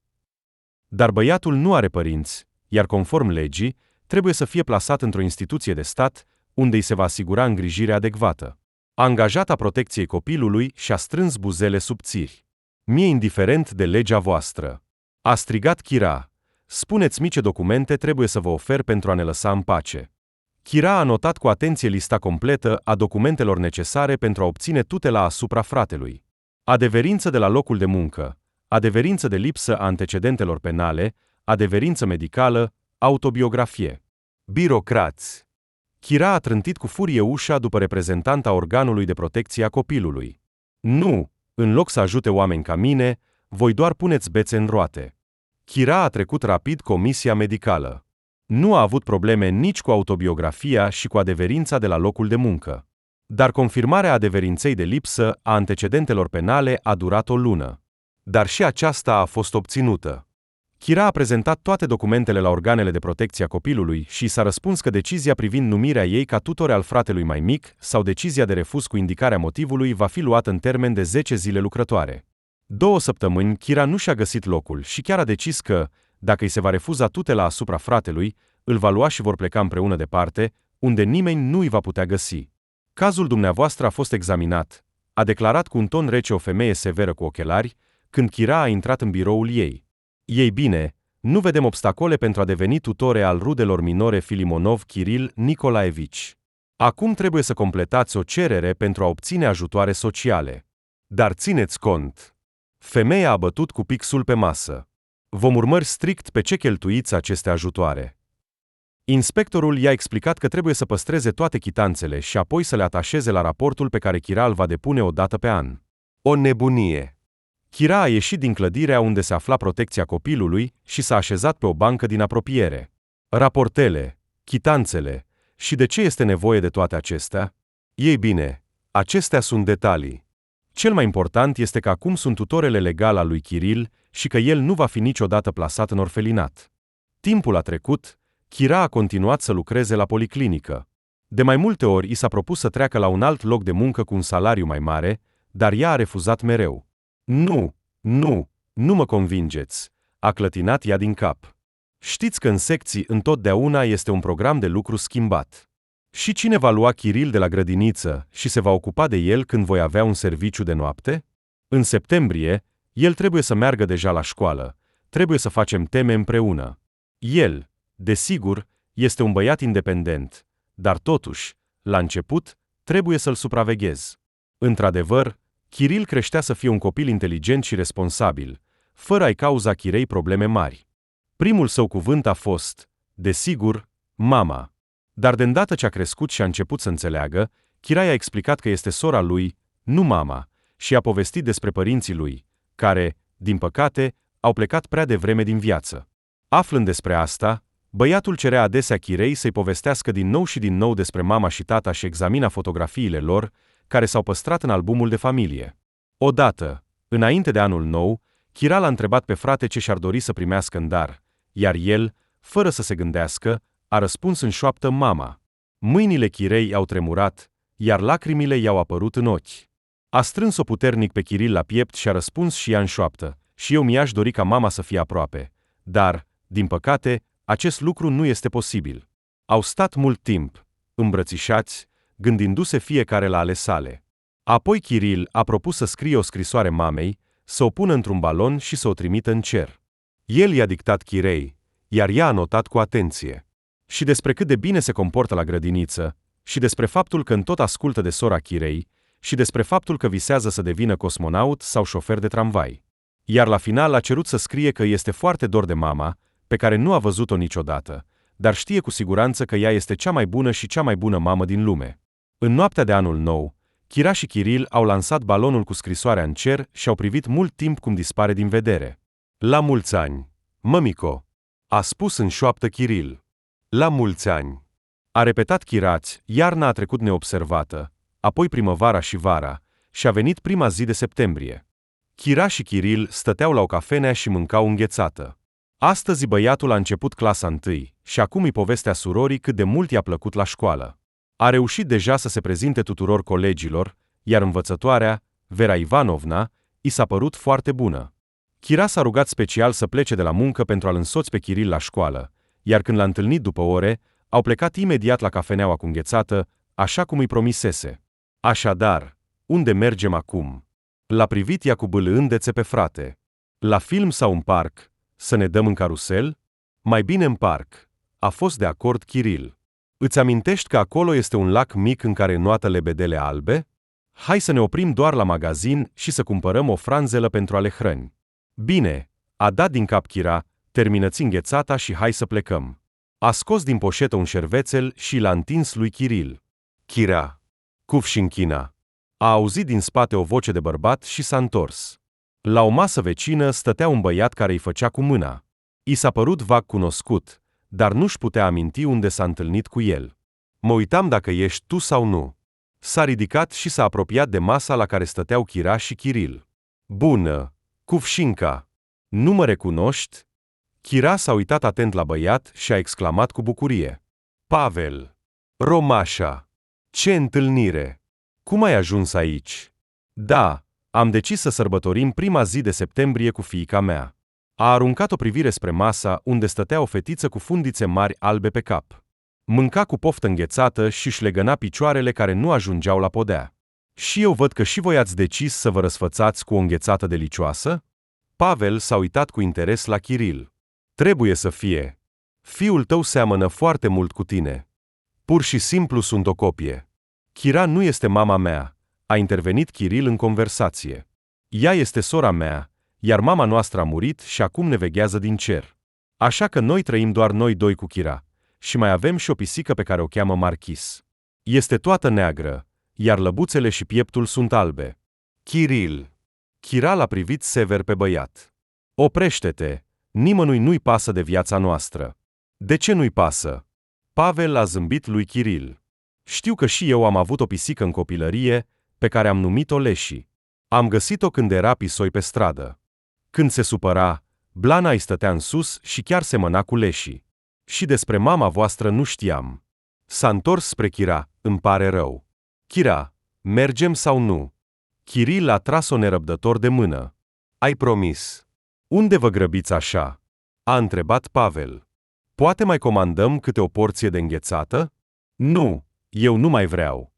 Dar băiatul nu are părinți, iar conform legii, trebuie să fie plasat într-o instituție de stat, unde îi se va asigura îngrijirea adecvată. Angajata protecției copilului și-a strâns buzele subțiri. Mie indiferent de legea voastră. A strigat Chira. Spuneți-mi ce documente trebuie să vă ofer pentru a ne lăsa în pace. Chira a notat cu atenție lista completă a documentelor necesare pentru a obține tutela asupra fratelui. Adeverință de la locul de muncă, adeverință de lipsă a antecedentelor penale, adeverință medicală, autobiografie. Birocrați. Chira a trântit cu furie ușa după reprezentanta organului de protecție a copilului. Nu, în loc să ajute oameni ca mine, voi doar puneți bețe în roate. Chira a trecut rapid comisia medicală. Nu a avut probleme nici cu autobiografia și cu adeverința de la locul de muncă. Dar confirmarea adeverinței de lipsă a antecedentelor penale a durat o lună. Dar și aceasta a fost obținută. Chira a prezentat toate documentele la organele de protecție a copilului și s-a răspuns că decizia privind numirea ei ca tutore al fratelui mai mic sau decizia de refuz cu indicarea motivului va fi luată în termen de 10 zile lucrătoare. 2 săptămâni, Chira nu și-a găsit locul și chiar a decis că, dacă îi se va refuza tutela asupra fratelui, îl va lua și vor pleca împreună departe, unde nimeni nu îi va putea găsi. Cazul dumneavoastră a fost examinat, a declarat cu un ton rece o femeie severă cu ochelari, când Chira a intrat în biroul ei. Ei bine, nu vedem obstacole pentru a deveni tutore al rudelor minore Filimonov Kiril Nicolaevici. Acum trebuie să completați o cerere pentru a obține ajutoare sociale. Dar țineți cont. Femeia a bătut cu pixul pe masă. Vom urmări strict pe ce cheltuiți aceste ajutoare. Inspectorul i-a explicat că trebuie să păstreze toate chitanțele și apoi să le atașeze la raportul pe care Chira îl va depune o dată pe an. O nebunie! Chira a ieșit din clădirea unde se afla protecția copilului și s-a așezat pe o bancă din apropiere. Raportele, chitanțele, și de ce este nevoie de toate acestea? Ei bine, acestea sunt detalii. Cel mai important este că acum sunt tutorele legale al lui Chiril și că el nu va fi niciodată plasat în orfelinat. Timpul a trecut, Chira a continuat să lucreze la policlinică. De mai multe ori i s-a propus să treacă la un alt loc de muncă cu un salariu mai mare, dar ea a refuzat mereu. Nu mă convingeți, a clătinat ea din cap. Știți că în secții întotdeauna este un program de lucru schimbat. Și cine va lua Chiril de la grădiniță și se va ocupa de el când voi avea un serviciu de noapte? În septembrie, el trebuie să meargă deja la școală, trebuie să facem teme împreună. El, desigur, este un băiat independent, dar totuși, la început, trebuie să-l supraveghez. Într-adevăr, Chiril creștea să fie un copil inteligent și responsabil, fără a-i cauza Chirei probleme mari. Primul său cuvânt a fost, desigur, mama. Dar de îndată ce a crescut și a început să înțeleagă, Chira i-a explicat că este sora lui, nu mama, și a povestit despre părinții lui, care, din păcate, au plecat prea devreme din viață. Aflând despre asta, băiatul cerea adesea Chirei să-i povestească din nou și din nou despre mama și tata și examina fotografiile lor, care s-au păstrat în albumul de familie. Odată, înainte de anul nou, Chira l-a întrebat pe frate ce și-ar dori să primească în dar, iar el, fără să se gândească, a răspuns în șoaptă mama. Mâinile Chirei au tremurat, iar lacrimile i-au apărut în ochi. A strâns-o puternic pe Chiril la piept și a răspuns și ea în șoaptă, și eu mi-aș dori ca mama să fie aproape. Dar, din păcate, acest lucru nu este posibil. Au stat mult timp, îmbrățișați, gândindu-se fiecare la ale sale. Apoi Chiril a propus să scrie o scrisoare mamei, să o pună într-un balon și să o trimită în cer. El i-a dictat Chirei, iar ea a notat cu atenție. Și despre cât de bine se comportă la grădiniță, și despre faptul că tot ascultă de sora Chirei, și despre faptul că visează să devină cosmonaut sau șofer de tramvai. Iar la final a cerut să scrie că este foarte dor de mama, pe care nu a văzut-o niciodată, dar știe cu siguranță că ea este cea mai bună și cea mai bună mamă din lume. În noaptea de anul nou, Chira și Chiril au lansat balonul cu scrisoarea în cer și au privit mult timp cum dispare din vedere. La mulți ani, mămico, a spus în șoaptă Chiril. La mulți ani. A repetat Chirați, iarna a trecut neobservată, apoi primăvara și vara, și a venit prima zi de septembrie. Chira și Chiril stăteau la o cafenea și mâncau înghețată. Astăzi băiatul a început clasa 1 și acum îi povestea surorii cât de mult i-a plăcut la școală. A reușit deja să se prezinte tuturor colegilor, iar învățătoarea, Vera Ivanovna, i s-a părut foarte bună. Chira s-a rugat special să plece de la muncă pentru a-l însoți pe Chiril la școală, iar când l-a întâlnit după ore, au plecat imediat la cafeneaua cu înghețată, așa cum îi promisese. Așadar, unde mergem acum? L-a privit ea cu bâlâândețe pe frate. La film sau în parc? Să ne dăm în carusel? Mai bine în parc. A fost de acord Chiril. Îți amintești că acolo este un lac mic în care înoată lebedele albe? Hai să ne oprim doar la magazin și să cumpărăm o franzelă pentru ale hrăni. Bine, a dat din cap Chira, termină-ți înghețata și hai să plecăm. A scos din poșetă un șervețel și l-a întins lui Chiril. Chira. Cuvșinchina. A auzit din spate o voce de bărbat și s-a întors. La o masă vecină stătea un băiat care îi făcea cu mâna. I s-a părut vag cunoscut, dar nu-și putea aminti unde s-a întâlnit cu el. Mă uitam dacă ești tu sau nu. S-a ridicat și s-a apropiat de masa la care stăteau Chira și Chiril. Bună, Cuvșinca! Nu mă recunoști? Chira s-a uitat atent la băiat și a exclamat cu bucurie. Pavel! Romașa! Ce întâlnire! Cum ai ajuns aici? Da, am decis să sărbătorim prima zi de septembrie cu fiica mea. A aruncat o privire spre masa unde stătea o fetiță cu fundițe mari albe pe cap. Mânca cu poftă înghețată și își legăna picioarele care nu ajungeau la podea. Și eu văd că și voi ați decis să vă răsfățați cu o înghețată delicioasă? Pavel s-a uitat cu interes la Chiril. Trebuie să fie. Fiul tău seamănă foarte mult cu tine. Pur și simplu sunt o copie. Chira nu este mama mea, a intervenit Chiril în conversație. Ea este sora mea, iar mama noastră a murit și acum ne veghează din cer. Așa că noi trăim doar noi doi cu Chira. Și mai avem și o pisică pe care o cheamă Marchis. Este toată neagră, iar lăbuțele și pieptul sunt albe. Chiril. Chira l-a privit sever pe băiat. Oprește-te, nimănui nu-i pasă de viața noastră. De ce nu-i pasă? Pavel a zâmbit lui Chiril. Știu că și eu am avut o pisică în copilărie, pe care am numit-o Leși. Am găsit-o când era pisoi pe stradă. Când se supăra, blana îi stătea în sus și chiar semăna cu Leși. Și despre mama voastră nu știam. S-a întors spre Chira, îmi pare rău. Chira, mergem sau nu? Chiril a tras-o nerăbdător de mână. Ai promis. Unde vă grăbiți așa? A întrebat Pavel. Poate mai comandăm câte o porție de înghețată? Nu, eu nu mai vreau.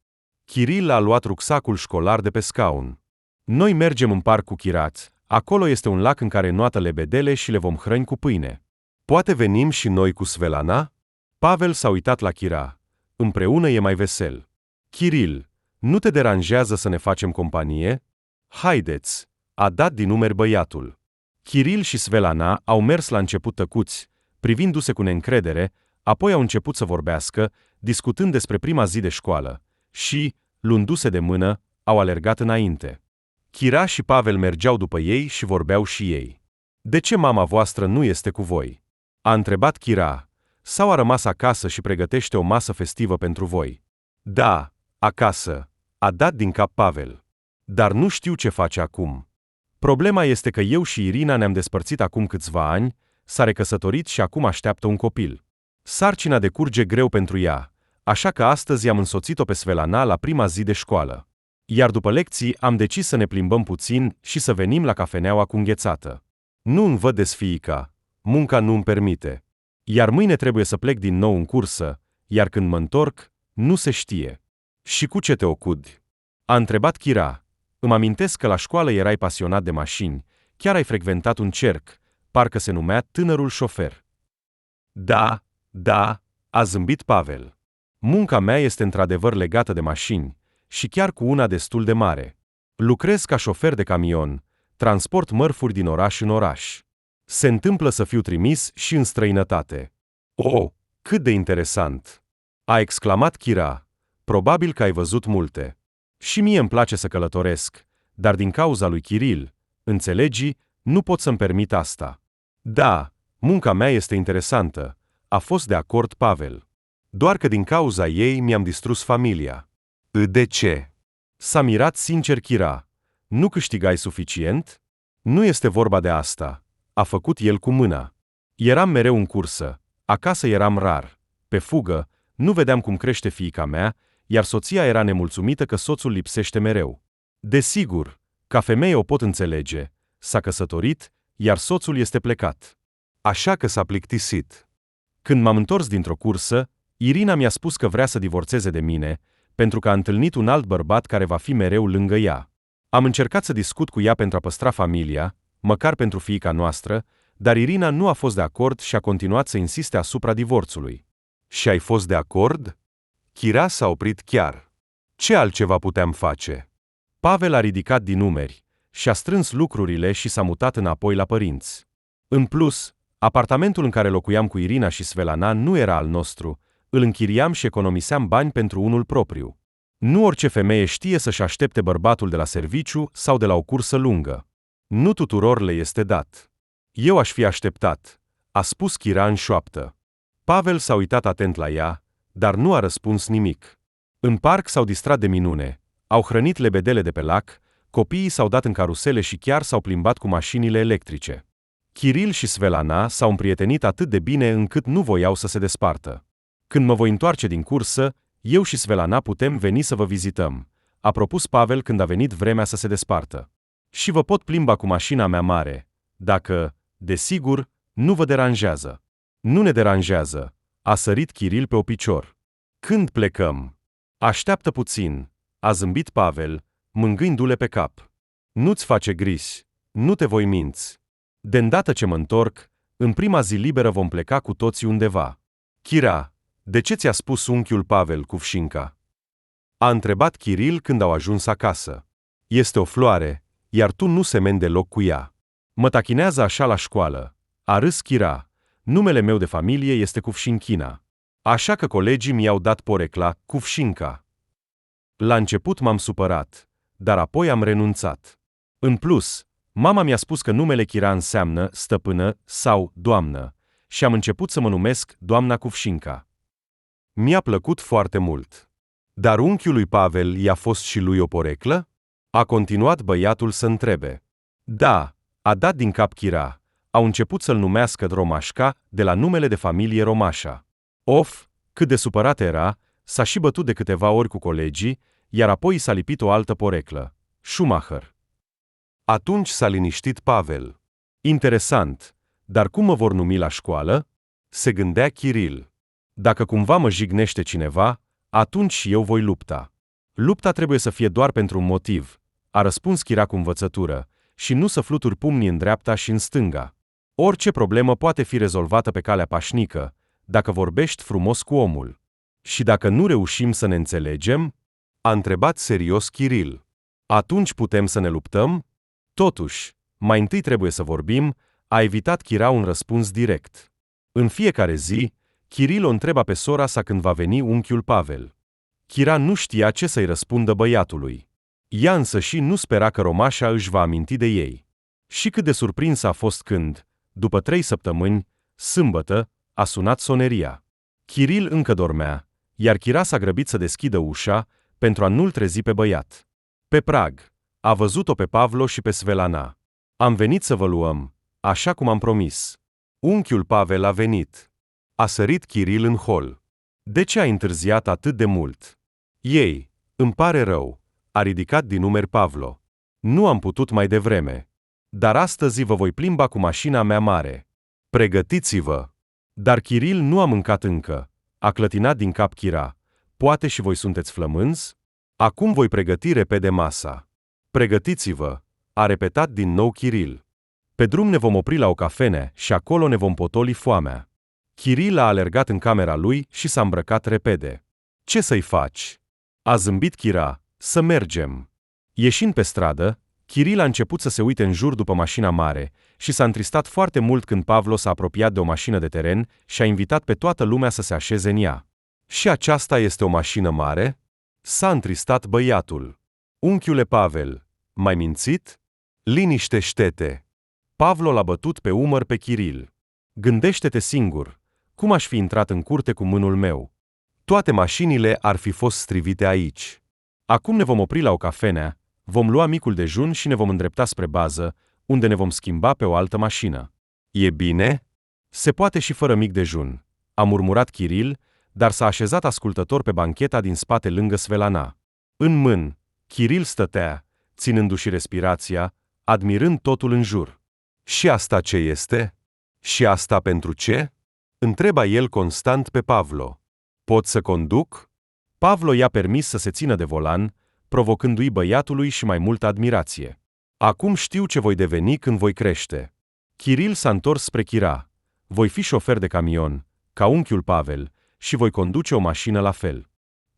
Kiril a luat rucsacul școlar de pe scaun. Noi mergem în parc cu Kirat. Acolo este un lac în care înoată lebedele și le vom hrăni cu pâine. Poate venim și noi cu Svelana? Pavel s-a uitat la Kira. Împreună e mai vesel. Kiril, nu te deranjează să ne facem companie? Haideți, a dat din numeri băiatul. Kiril și Svelana au mers la început tăcuți, privindu-se cu neîncredere, apoi au început să vorbească, discutând despre prima zi de școală, și, luându-se de mână, au alergat înainte. Kira și Pavel mergeau după ei și vorbeau și ei. De ce mama voastră nu este cu voi? A întrebat Kira. Sau a rămas acasă și pregătește o masă festivă pentru voi? Da, acasă, a dat din cap Pavel. Dar nu știu ce face acum. Problema este că eu și Irina ne-am despărțit acum câțiva ani, s-a recăsătorit și acum așteaptă un copil. Sarcina decurge greu pentru ea, așa că astăzi am însoțit-o pe Svelana la prima zi de școală. Iar după lecții am decis să ne plimbăm puțin și să venim la cafeneaua cu înghețată. Nu-mi văd desfiica, munca nu-mi permite. Iar mâine trebuie să plec din nou în cursă, iar când mă întorc, nu se știe. Și cu ce te ocudi? A întrebat Kira. Îmi amintesc că la școală erai pasionat de mașini, chiar ai frecventat un cerc, parcă se numea Tânărul Șofer. Da, a zâmbit Pavel. Munca mea este într-adevăr legată de mașini, și chiar cu una destul de mare. Lucrez ca șofer de camion, transport mărfuri din oraș în oraș. Se întâmplă să fiu trimis și în străinătate. Oh, cât de interesant! A exclamat Kira. Probabil că ai văzut multe. Și mie îmi place să călătoresc, dar din cauza lui Kiril, înțelegi, nu pot să-mi permit asta. Da, munca mea este interesantă, a fost de acord Pavel. Doar că din cauza ei mi-am distrus familia. De ce? S-a mirat sincer Kira. Nu câștigai suficient? Nu este vorba de asta. A făcut el cu mâna. Eram mereu în cursă, acasă eram rar, pe fugă, nu vedeam cum crește fiica mea, iar soția era nemulțumită că soțul lipsește mereu. Desigur, ca femeie o pot înțelege, s-a căsătorit, iar soțul este plecat. Așa că s-a plictisit. Când m-am întors dintr-o cursă, Irina mi-a spus că vrea să divorțeze de mine, pentru că a întâlnit un alt bărbat care va fi mereu lângă ea. Am încercat să discut cu ea pentru a păstra familia, măcar pentru fiica noastră, dar Irina nu a fost de acord și a continuat să insiste asupra divorțului. Și ai fost de acord? Kira s-a oprit chiar. Ce altceva puteam face? Pavel a ridicat din numeri, și-a strâns lucrurile și s-a mutat înapoi la părinți. În plus, apartamentul în care locuiam cu Irina și Svelana nu era al nostru, îl închiriam și economiseam bani pentru unul propriu. Nu orice femeie știe să-și aștepte bărbatul de la serviciu sau de la o cursă lungă. Nu tuturor le este dat. Eu aș fi așteptat, a spus Kira în șoaptă. Pavel s-a uitat atent la ea, dar nu a răspuns nimic. În parc s-au distrat de minune, au hrănit lebedele de pe lac, copiii s-au dat în carusele și chiar s-au plimbat cu mașinile electrice. Kiril și Svelana s-au împrietenit atât de bine încât nu voiau să se despartă. Când mă voi întoarce din cursă, eu și Svelana putem veni să vă vizităm, a propus Pavel când a venit vremea să se despartă. Și vă pot plimba cu mașina mea mare, dacă, desigur, nu vă deranjează. Nu ne deranjează, a sărit Kiril pe o picior. Când plecăm? Așteaptă puțin, a zâmbit Pavel, mângâindu-le pe cap. Nu-ți face griji, nu te voi minți. De îndată ce mă întorc, în prima zi liberă vom pleca cu toții undeva. Kira, de ce ți-a spus unchiul Pavel Kuvshinka? A întrebat Kiril când au ajuns acasă. Este o floare, iar tu nu semeni deloc cu ea. Mă tachinează așa la școală. A râs Kira. Numele meu de familie este Kuvshinkina. Așa că colegii mi-au dat porecla Kuvshinka. La început m-am supărat, dar apoi am renunțat. În plus, mama mi-a spus că numele Kira înseamnă stăpână sau doamnă, și am început să mă numesc doamna Kuvshinka. Mi-a plăcut foarte mult. Dar unchiul lui Pavel i-a fost și lui o poreclă? A continuat băiatul să întrebe. Da, a dat din cap Kira. Au început să-l numească Romașca, de la numele de familie Romașa. Of, cât de supărat era, s-a și bătut de câteva ori cu colegii, iar apoi i s-a lipit o altă poreclă. Schumacher. Atunci s-a liniștit Pavel. Interesant, dar cum mă vor numi la școală? Se gândea Chiril. Dacă cumva mă jignește cineva, atunci eu voi lupta. Lupta trebuie să fie doar pentru un motiv, a răspuns Chira cu învățătură, și nu să fluturi pumnii în dreapta și în stânga. Orice problemă poate fi rezolvată pe calea pașnică, dacă vorbești frumos cu omul. Și dacă nu reușim să ne înțelegem? A întrebat serios Chiril. Atunci putem să ne luptăm? Totuși, mai întâi trebuie să vorbim, a evitat Chira un răspuns direct. În fiecare zi, Chiril o întreba pe sora sa când va veni unchiul Pavel. Chira nu știa ce să-i răspundă băiatului. Ea însăși nu spera că romașa își va aminti de ei. Și cât de surprinsă a fost când, după 3 săptămâni, sâmbătă, a sunat soneria. Chiril încă dormea, iar Chira s-a grăbit să deschidă ușa pentru a nu-l trezi pe băiat. Pe prag, a văzut-o pe Pavlo și pe Svelana. Am venit să vă luăm, așa cum am promis. Unchiul Pavel a venit. A sărit Chiril în hol. De ce ai întârziat atât de mult? Ei, îmi pare rău, a ridicat din numeri Pavlo. Nu am putut mai devreme. Dar astăzi vă voi plimba cu mașina mea mare. Pregătiți-vă! Dar Chiril nu a mâncat încă. A clătinat din cap Chira. Poate și voi sunteți flămânzi? Acum voi pregăti repede masa. Pregătiți-vă, a repetat din nou Chiril. Pe drum ne vom opri la o cafenea și acolo ne vom potoli foamea. Chiril a alergat în camera lui și s-a îmbrăcat repede. Ce să-i faci? A zâmbit Chira. Să mergem. Ieșind pe stradă, Chiril a început să se uite în jur după mașina mare și s-a întristat foarte mult când Pavlo s-a apropiat de o mașină de teren și a invitat pe toată lumea să se așeze în ea. Și aceasta este o mașină mare? S-a întristat băiatul. Unchiule Pavel, m-ai mințit? Liniștește-te. Pavlo l-a bătut pe umăr pe Chiril. Gândește-te singur, cum aș fi intrat în curte cu mânul meu? Toate mașinile ar fi fost strivite aici. Acum ne vom opri la o cafenea, vom lua micul dejun și ne vom îndrepta spre bază, unde ne vom schimba pe o altă mașină. E bine? Se poate și fără mic dejun, a murmurat Chiril, dar s-a așezat ascultător pe bancheta din spate lângă Svelana. În mân, Chiril stătea, ținându-și respirația, admirând totul în jur. Și asta ce este? Și asta pentru ce? Întreba el constant pe Pavlo. Pot să conduc? Pavlo i-a permis să se țină de volan, provocându-i băiatului și mai multă admirație. Acum știu ce voi deveni când voi crește. Chiril s-a întors spre Chira. Voi fi șofer de camion, ca unchiul Pavel, și voi conduce o mașină la fel.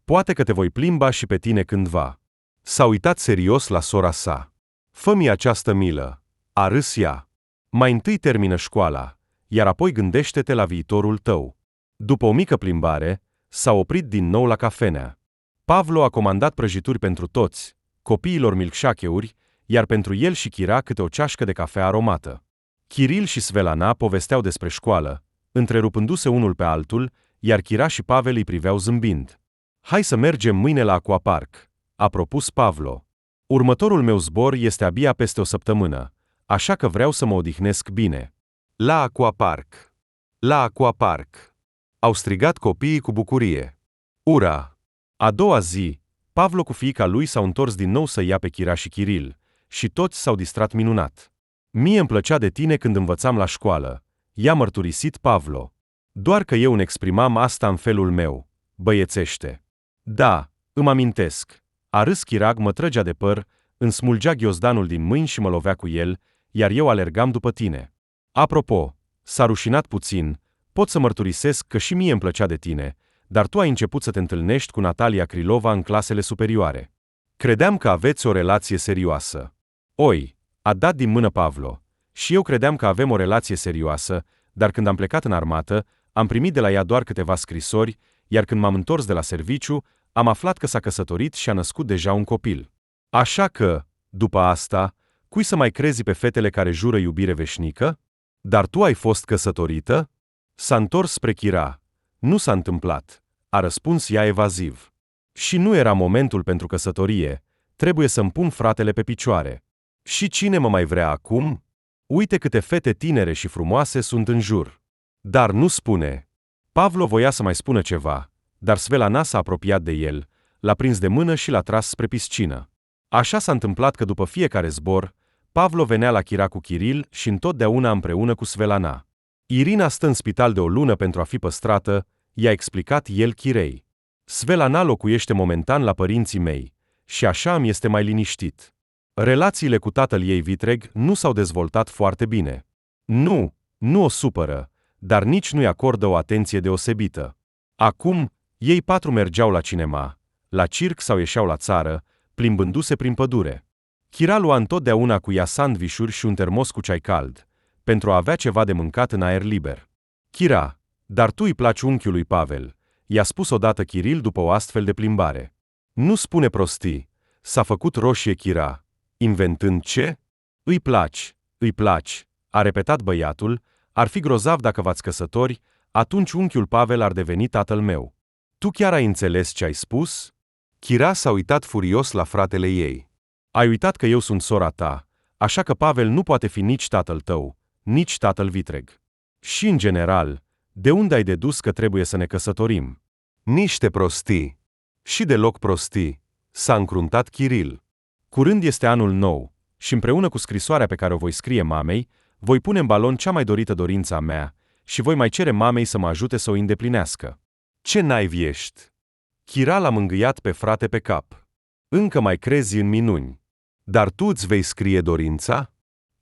Poate că te voi plimba și pe tine cândva. S-a uitat serios la sora sa. Fă-mi această milă. A râs ea. Mai întâi termină școala, iar apoi gândește-te la viitorul tău. După o mică plimbare, s-a oprit din nou la cafenea. Pavlo a comandat prăjituri pentru toți, copiilor milkshake-uri, iar pentru el și Chira câte o ceașcă de cafea aromată. Chiril și Svelana povesteau despre școală, întrerupându-se unul pe altul, iar Chira și Pavel îi priveau zâmbind. Hai să mergem mâine la Aquapark, a propus Pavlo. Următorul meu zbor este abia peste o săptămână, așa că vreau să mă odihnesc bine. La Aquapark! La Aquapark! Au strigat copiii cu bucurie. Ura! A doua zi, Pavlo cu fiica lui s-au întors din nou să ia pe Chira și Chiril, și toți s-au distrat minunat. Mie îmi plăcea de tine când învățam la școală, i-a mărturisit Pavlo. Doar că eu îmi exprimam asta în felul meu, băiețește. Da, îmi amintesc. A râs Chira, mă trăgea de păr, îmi smulgea ghiozdanul din mâini și mă lovea cu el, iar eu alergam după tine. Apropo, s-a rușinat puțin, pot să mărturisesc că și mie îmi plăcea de tine, dar tu ai început să te întâlnești cu Natalia Krilova în clasele superioare. Credeam că aveți o relație serioasă. Oi, a dat din mână Pavlo. Și eu credeam că avem o relație serioasă, dar când am plecat în armată, am primit de la ea doar câteva scrisori, iar când m-am întors de la serviciu, am aflat că s-a căsătorit și a născut deja un copil. Așa că, după asta, cui să mai crezi pe fetele care jură iubire veșnică? Dar tu ai fost căsătorită? S-a întors spre Chira. Nu s-a întâmplat, a răspuns ea evaziv. Și nu era momentul pentru căsătorie, trebuie să-mi pun fratele pe picioare. Și cine mă mai vrea acum? Uite câte fete tinere și frumoase sunt în jur. Dar nu spune. Pavlo voia să mai spună ceva, dar Svelana s-a apropiat de el, l-a prins de mână și l-a tras spre piscină. Așa s-a întâmplat că după fiecare zbor, Pavlo venea la Chira cu Chiril și întotdeauna împreună cu Svelana. Irina stă în spital de o lună pentru a fi păstrată, i-a explicat el Chirei. Svelana locuiește momentan la părinții mei și așa îmi este mai liniștit. Relațiile cu tatăl ei vitreg nu s-au dezvoltat foarte bine. Nu o supără, dar nici nu-i acordă o atenție deosebită. Acum, ei 4 mergeau la cinema, la circ sau ieșeau la țară, plimbându-se prin pădure. Chira lua întotdeauna cu ea sandvișuri și un termos cu ceai cald, pentru a avea ceva de mâncat în aer liber. Chira, dar tu îi placi unchiului Pavel, i-a spus odată Chiril după o astfel de plimbare. Nu spune prostii, s-a făcut roșie Chira, inventând ce? Îi placi, a repetat băiatul, ar fi grozav dacă v-ați căsători, atunci unchiul Pavel ar deveni tatăl meu. Tu chiar ai înțeles ce ai spus? Chira s-a uitat furios la fratele ei. Ai uitat că eu sunt sora ta, așa că Pavel nu poate fi nici tatăl tău, nici tatăl vitreg. Și în general, de unde ai dedus că trebuie să ne căsătorim? Niște prostii. Și deloc prostii, s-a încruntat Chiril. Curând este anul nou și împreună cu scrisoarea pe care o voi scrie mamei, voi pune în balon cea mai dorită dorință a mea și voi mai cere mamei să mă ajute să o îndeplinească. Ce naivi ești? Chira l-a mângâiat pe frate pe cap. Încă mai crezi în minuni. Dar tu îți vei scrie dorința?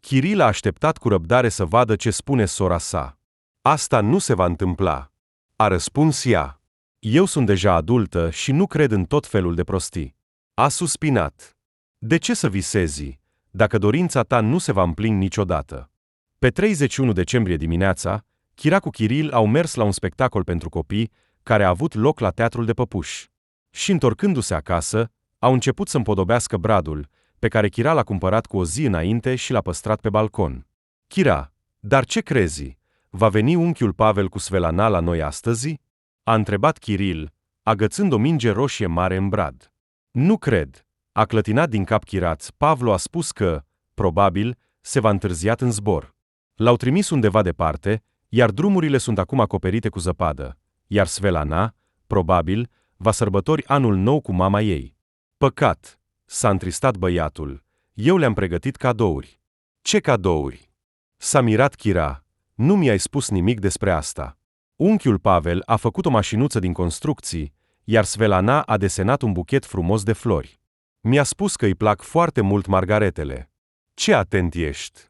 Chiril a așteptat cu răbdare să vadă ce spune sora sa. Asta nu se va întâmpla, a răspuns ea. Eu sunt deja adultă și nu cred în tot felul de prostii. A suspinat. De ce să visezi, dacă dorința ta nu se va împlini niciodată? Pe 31 decembrie dimineața, Chira cu Chiril au mers la un spectacol pentru copii care a avut loc la Teatrul de Păpuși. Și întorcându-se acasă, au început să împodobească bradul, pe care Chira l-a cumpărat cu o zi înainte și l-a păstrat pe balcon. Chira, dar ce crezi? Va veni unchiul Pavel cu Svelana la noi astăzi? A întrebat Chiril, agățând o minge roșie mare în brad. Nu cred. A clătinat din cap Chiraț. Pavlo a spus că, probabil, se va întârziat în zbor. L-au trimis undeva departe, iar drumurile sunt acum acoperite cu zăpadă, iar Svelana, probabil, va sărbători anul nou cu mama ei. Păcat, s-a întristat băiatul, eu le-am pregătit cadouri. Ce cadouri? S-a mirat Chira, nu mi-ai spus nimic despre asta. Unchiul Pavel a făcut o mașinuță din construcții, iar Svelana a desenat un buchet frumos de flori. Mi-a spus că îi plac foarte mult margaretele. Ce atent ești!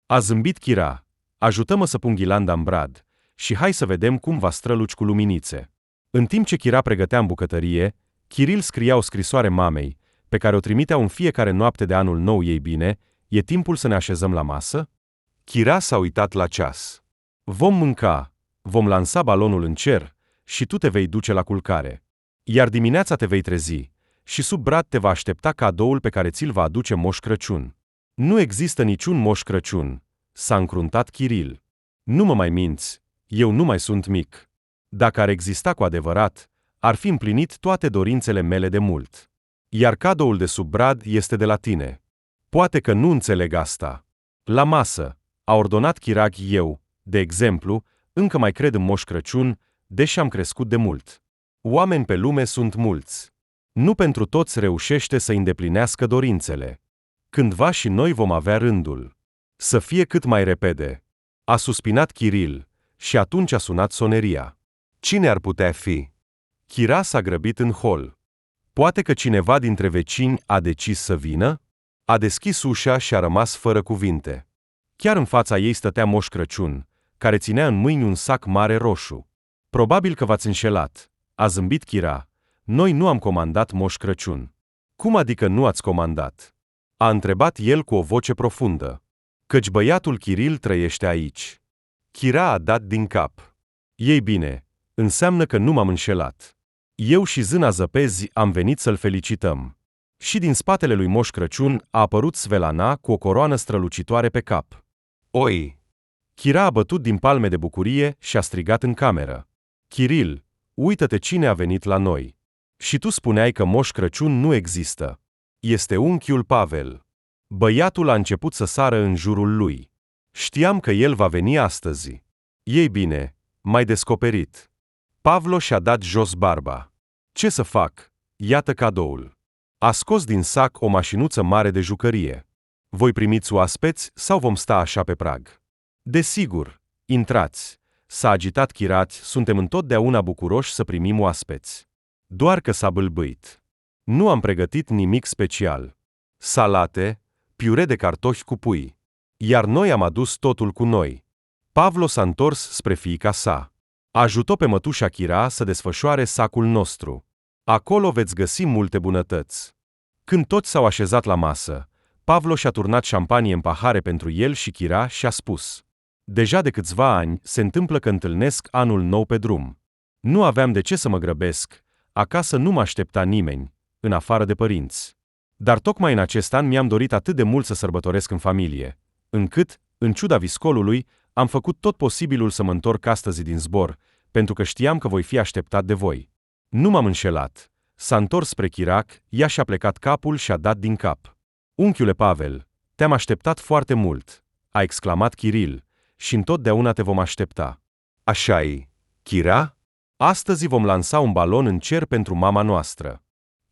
A zâmbit Chira, ajută-mă să pun ghilanda în brad și hai să vedem cum va străluci cu luminițe. În timp ce Chira pregătea în bucătărie, Chiril scria o scrisoare mamei, pe care o trimiteau în fiecare noapte de anul nou. Ei bine, e timpul să ne așezăm la masă? Chira s-a uitat la ceas. Vom mânca, vom lansa balonul în cer și tu te vei duce la culcare. Iar dimineața te vei trezi și sub brad te va aștepta cadoul pe care ți-l va aduce Moș Crăciun. Nu există niciun Moș Crăciun, s-a încruntat Chiril. Nu mă mai minți, eu nu mai sunt mic. Dacă ar exista cu adevărat, ar fi împlinit toate dorințele mele de mult. Iar cadoul de sub brad este de la tine. Poate că nu înțeleg asta. La masă, a ordonat Chirag, eu, de exemplu, încă mai cred în Moș Crăciun, deși am crescut de mult. Oameni pe lume sunt mulți. Nu pentru toți reușește să îndeplinească dorințele. Cândva și noi vom avea rândul. Să fie cât mai repede. A suspinat Chiril și atunci a sunat soneria. Cine ar putea fi? Chira s-a grăbit în hol. Poate că cineva dintre vecini a decis să vină? A deschis ușa și a rămas fără cuvinte. Chiar în fața ei stătea Moș Crăciun, care ținea în mâini un sac mare roșu. Probabil că v-ați înșelat, a zâmbit Chira. Noi nu am comandat Moș Crăciun. Cum adică nu ați comandat? A întrebat el cu o voce profundă. Căci băiatul Chiril trăiește aici. Chira a dat din cap. Ei bine, înseamnă că nu m-am înșelat. Eu și zâna Zăpezi am venit să-l felicităm. Și din spatele lui Moș Crăciun a apărut Svelana cu o coroană strălucitoare pe cap. Oi! Chira a bătut din palme de bucurie și a strigat în cameră. Chiril, uită-te cine a venit la noi. Și tu spuneai că Moș Crăciun nu există. Este unchiul Pavel. Băiatul a început să sară în jurul lui. Știam că el va veni astăzi. Ei bine, m-ai descoperit. Pavlo și-a dat jos barba. Ce să fac? Iată cadoul. A scos din sac o mașinuță mare de jucărie. Voi primiți oaspeți sau vom sta așa pe prag? Desigur, Intrați. S-a agitat Chirați, suntem întotdeauna bucuroși să primim oaspeți. Doar că s-a bâlbâit. Nu am pregătit nimic special. Salate, piure de cartofi cu pui. Iar noi am adus totul cu noi. Pavlo s-a întors spre fiica sa. Ajută pe mătușa Chira să desfășoare sacul nostru. Acolo veți găsi multe bunătăți. Când toți s-au așezat la masă, Pavlo și-a turnat șampanie în pahare pentru el și Chira și a spus: deja de câțiva ani se întâmplă că întâlnesc anul nou pe drum. Nu aveam de ce să mă grăbesc, acasă nu mă aștepta nimeni, în afară de părinți. Dar tocmai în acest an mi-am dorit atât de mult să sărbătoresc în familie, încât, în ciuda viscolului, am făcut tot posibilul să mă întorc astăzi din zbor, pentru că știam că voi fi așteptat de voi. Nu m-am înșelat. S-a întors spre Chirac, ea și-a plecat capul și a dat din cap. Unchiule Pavel, te-am așteptat foarte mult, a exclamat Chiril, și întotdeauna te vom aștepta. Așa-i, Chira? Astăzi vom lansa un balon în cer pentru mama noastră.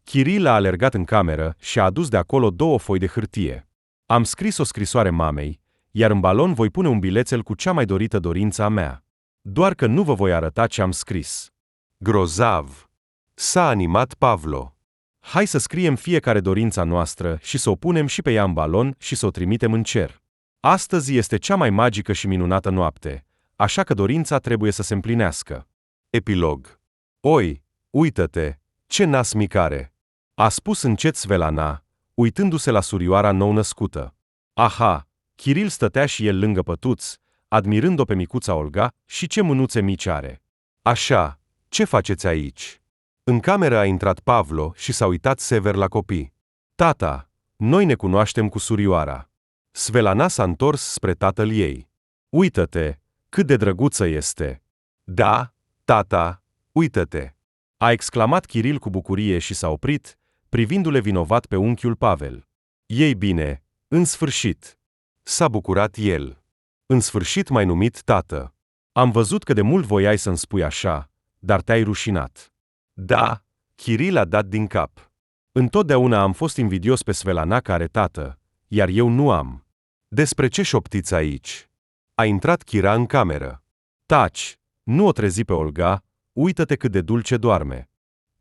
Chiril a alergat în cameră și a adus de acolo 2 foi de hârtie. Am scris o scrisoare mamei, iar în balon voi pune un bilețel cu cea mai dorită dorință a mea. Doar că nu vă voi arăta ce am scris. Grozav! S-a animat Pavlo. Hai să scriem fiecare dorința noastră și să o punem și pe ea în balon și să o trimitem în cer. Astăzi este cea mai magică și minunată noapte, așa că dorința trebuie să se împlinească. Epilog. Oi, uită-te, ce nas micare! A spus încet Svelana, uitându-se la surioara nou-născută. Aha, Chiril stătea și el lângă pătuț, admirând-o pe micuța Olga și ce mânuțe mici are. Așa, ce faceți aici? În cameră a intrat Pavlo și s-a uitat sever la copii. Tata, noi ne cunoaștem cu surioara. Svelana s-a întors spre tatăl ei. Uită-te, cât de drăguță este. Da, tata, uită-te. A exclamat Chiril cu bucurie și s-a oprit, privindu-le vinovat pe unchiul Pavel. Ei bine, în sfârșit. S-a bucurat el. În sfârșit m-ai numit tată. Am văzut că de mult voiai să-mi spui așa, dar te-ai rușinat. Da, Chiril a dat din cap. Întotdeauna am fost invidios pe Svelana care are tată, iar eu nu am. Despre ce șoptiți aici? A intrat Chira în cameră. Taci, nu o trezi pe Olga, uită-te cât de dulce doarme.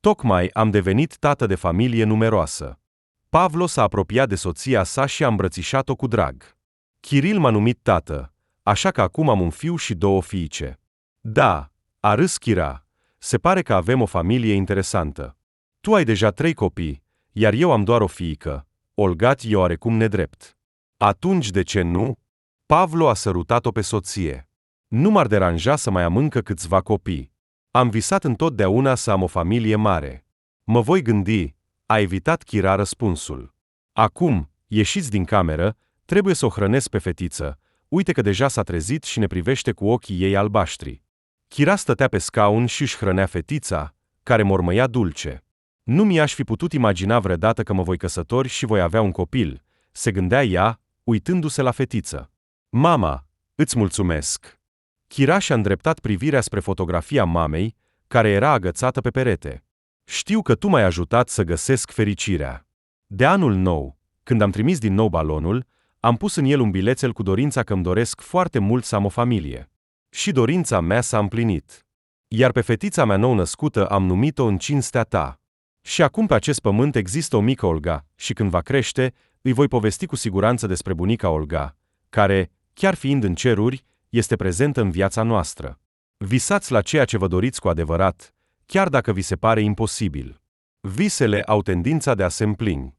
Tocmai am devenit tată de familie numeroasă. Pavlo s-a apropiat de soția sa și a îmbrățișat-o cu drag. Chiril m-a numit tată, așa că acum am un fiu și 2 fiice. Da, a râs Chira, se pare că avem o familie interesantă. Tu ai deja 3 copii, iar eu am doar o fiică. Olga e oarecum nedrept. Atunci de ce nu? Pavlo a sărutat-o pe soție. Nu m-ar deranja să mai am încă câțiva copii. Am visat întotdeauna să am o familie mare. Mă voi gândi, a evitat Chira răspunsul. Acum, ieșiți din cameră, trebuie să o hrănesc pe fetiță. Uite că deja s-a trezit și ne privește cu ochii ei albaștri. Chira stătea pe scaun și își hrănea fetița, care mormăia dulce. Nu mi-aș fi putut imagina vreodată că mă voi căsători și voi avea un copil, se gândea ea, uitându-se la fetiță. Mama, îți mulțumesc. Chira și-a îndreptat privirea spre fotografia mamei, care era agățată pe perete. Știu că tu m-ai ajutat să găsesc fericirea. De anul nou, când am trimis din nou balonul, am pus în el un bilețel cu dorința că îmi doresc foarte mult să am o familie. Și dorința mea s-a împlinit. Iar pe fetița mea nou-născută am numit-o în cinstea ta. Și acum pe acest pământ există o mică Olga, și când va crește, îi voi povesti cu siguranță despre bunica Olga, care, chiar fiind în ceruri, este prezentă în viața noastră. Visați la ceea ce vă doriți cu adevărat, chiar dacă vi se pare imposibil. Visele au tendința de a se împlini.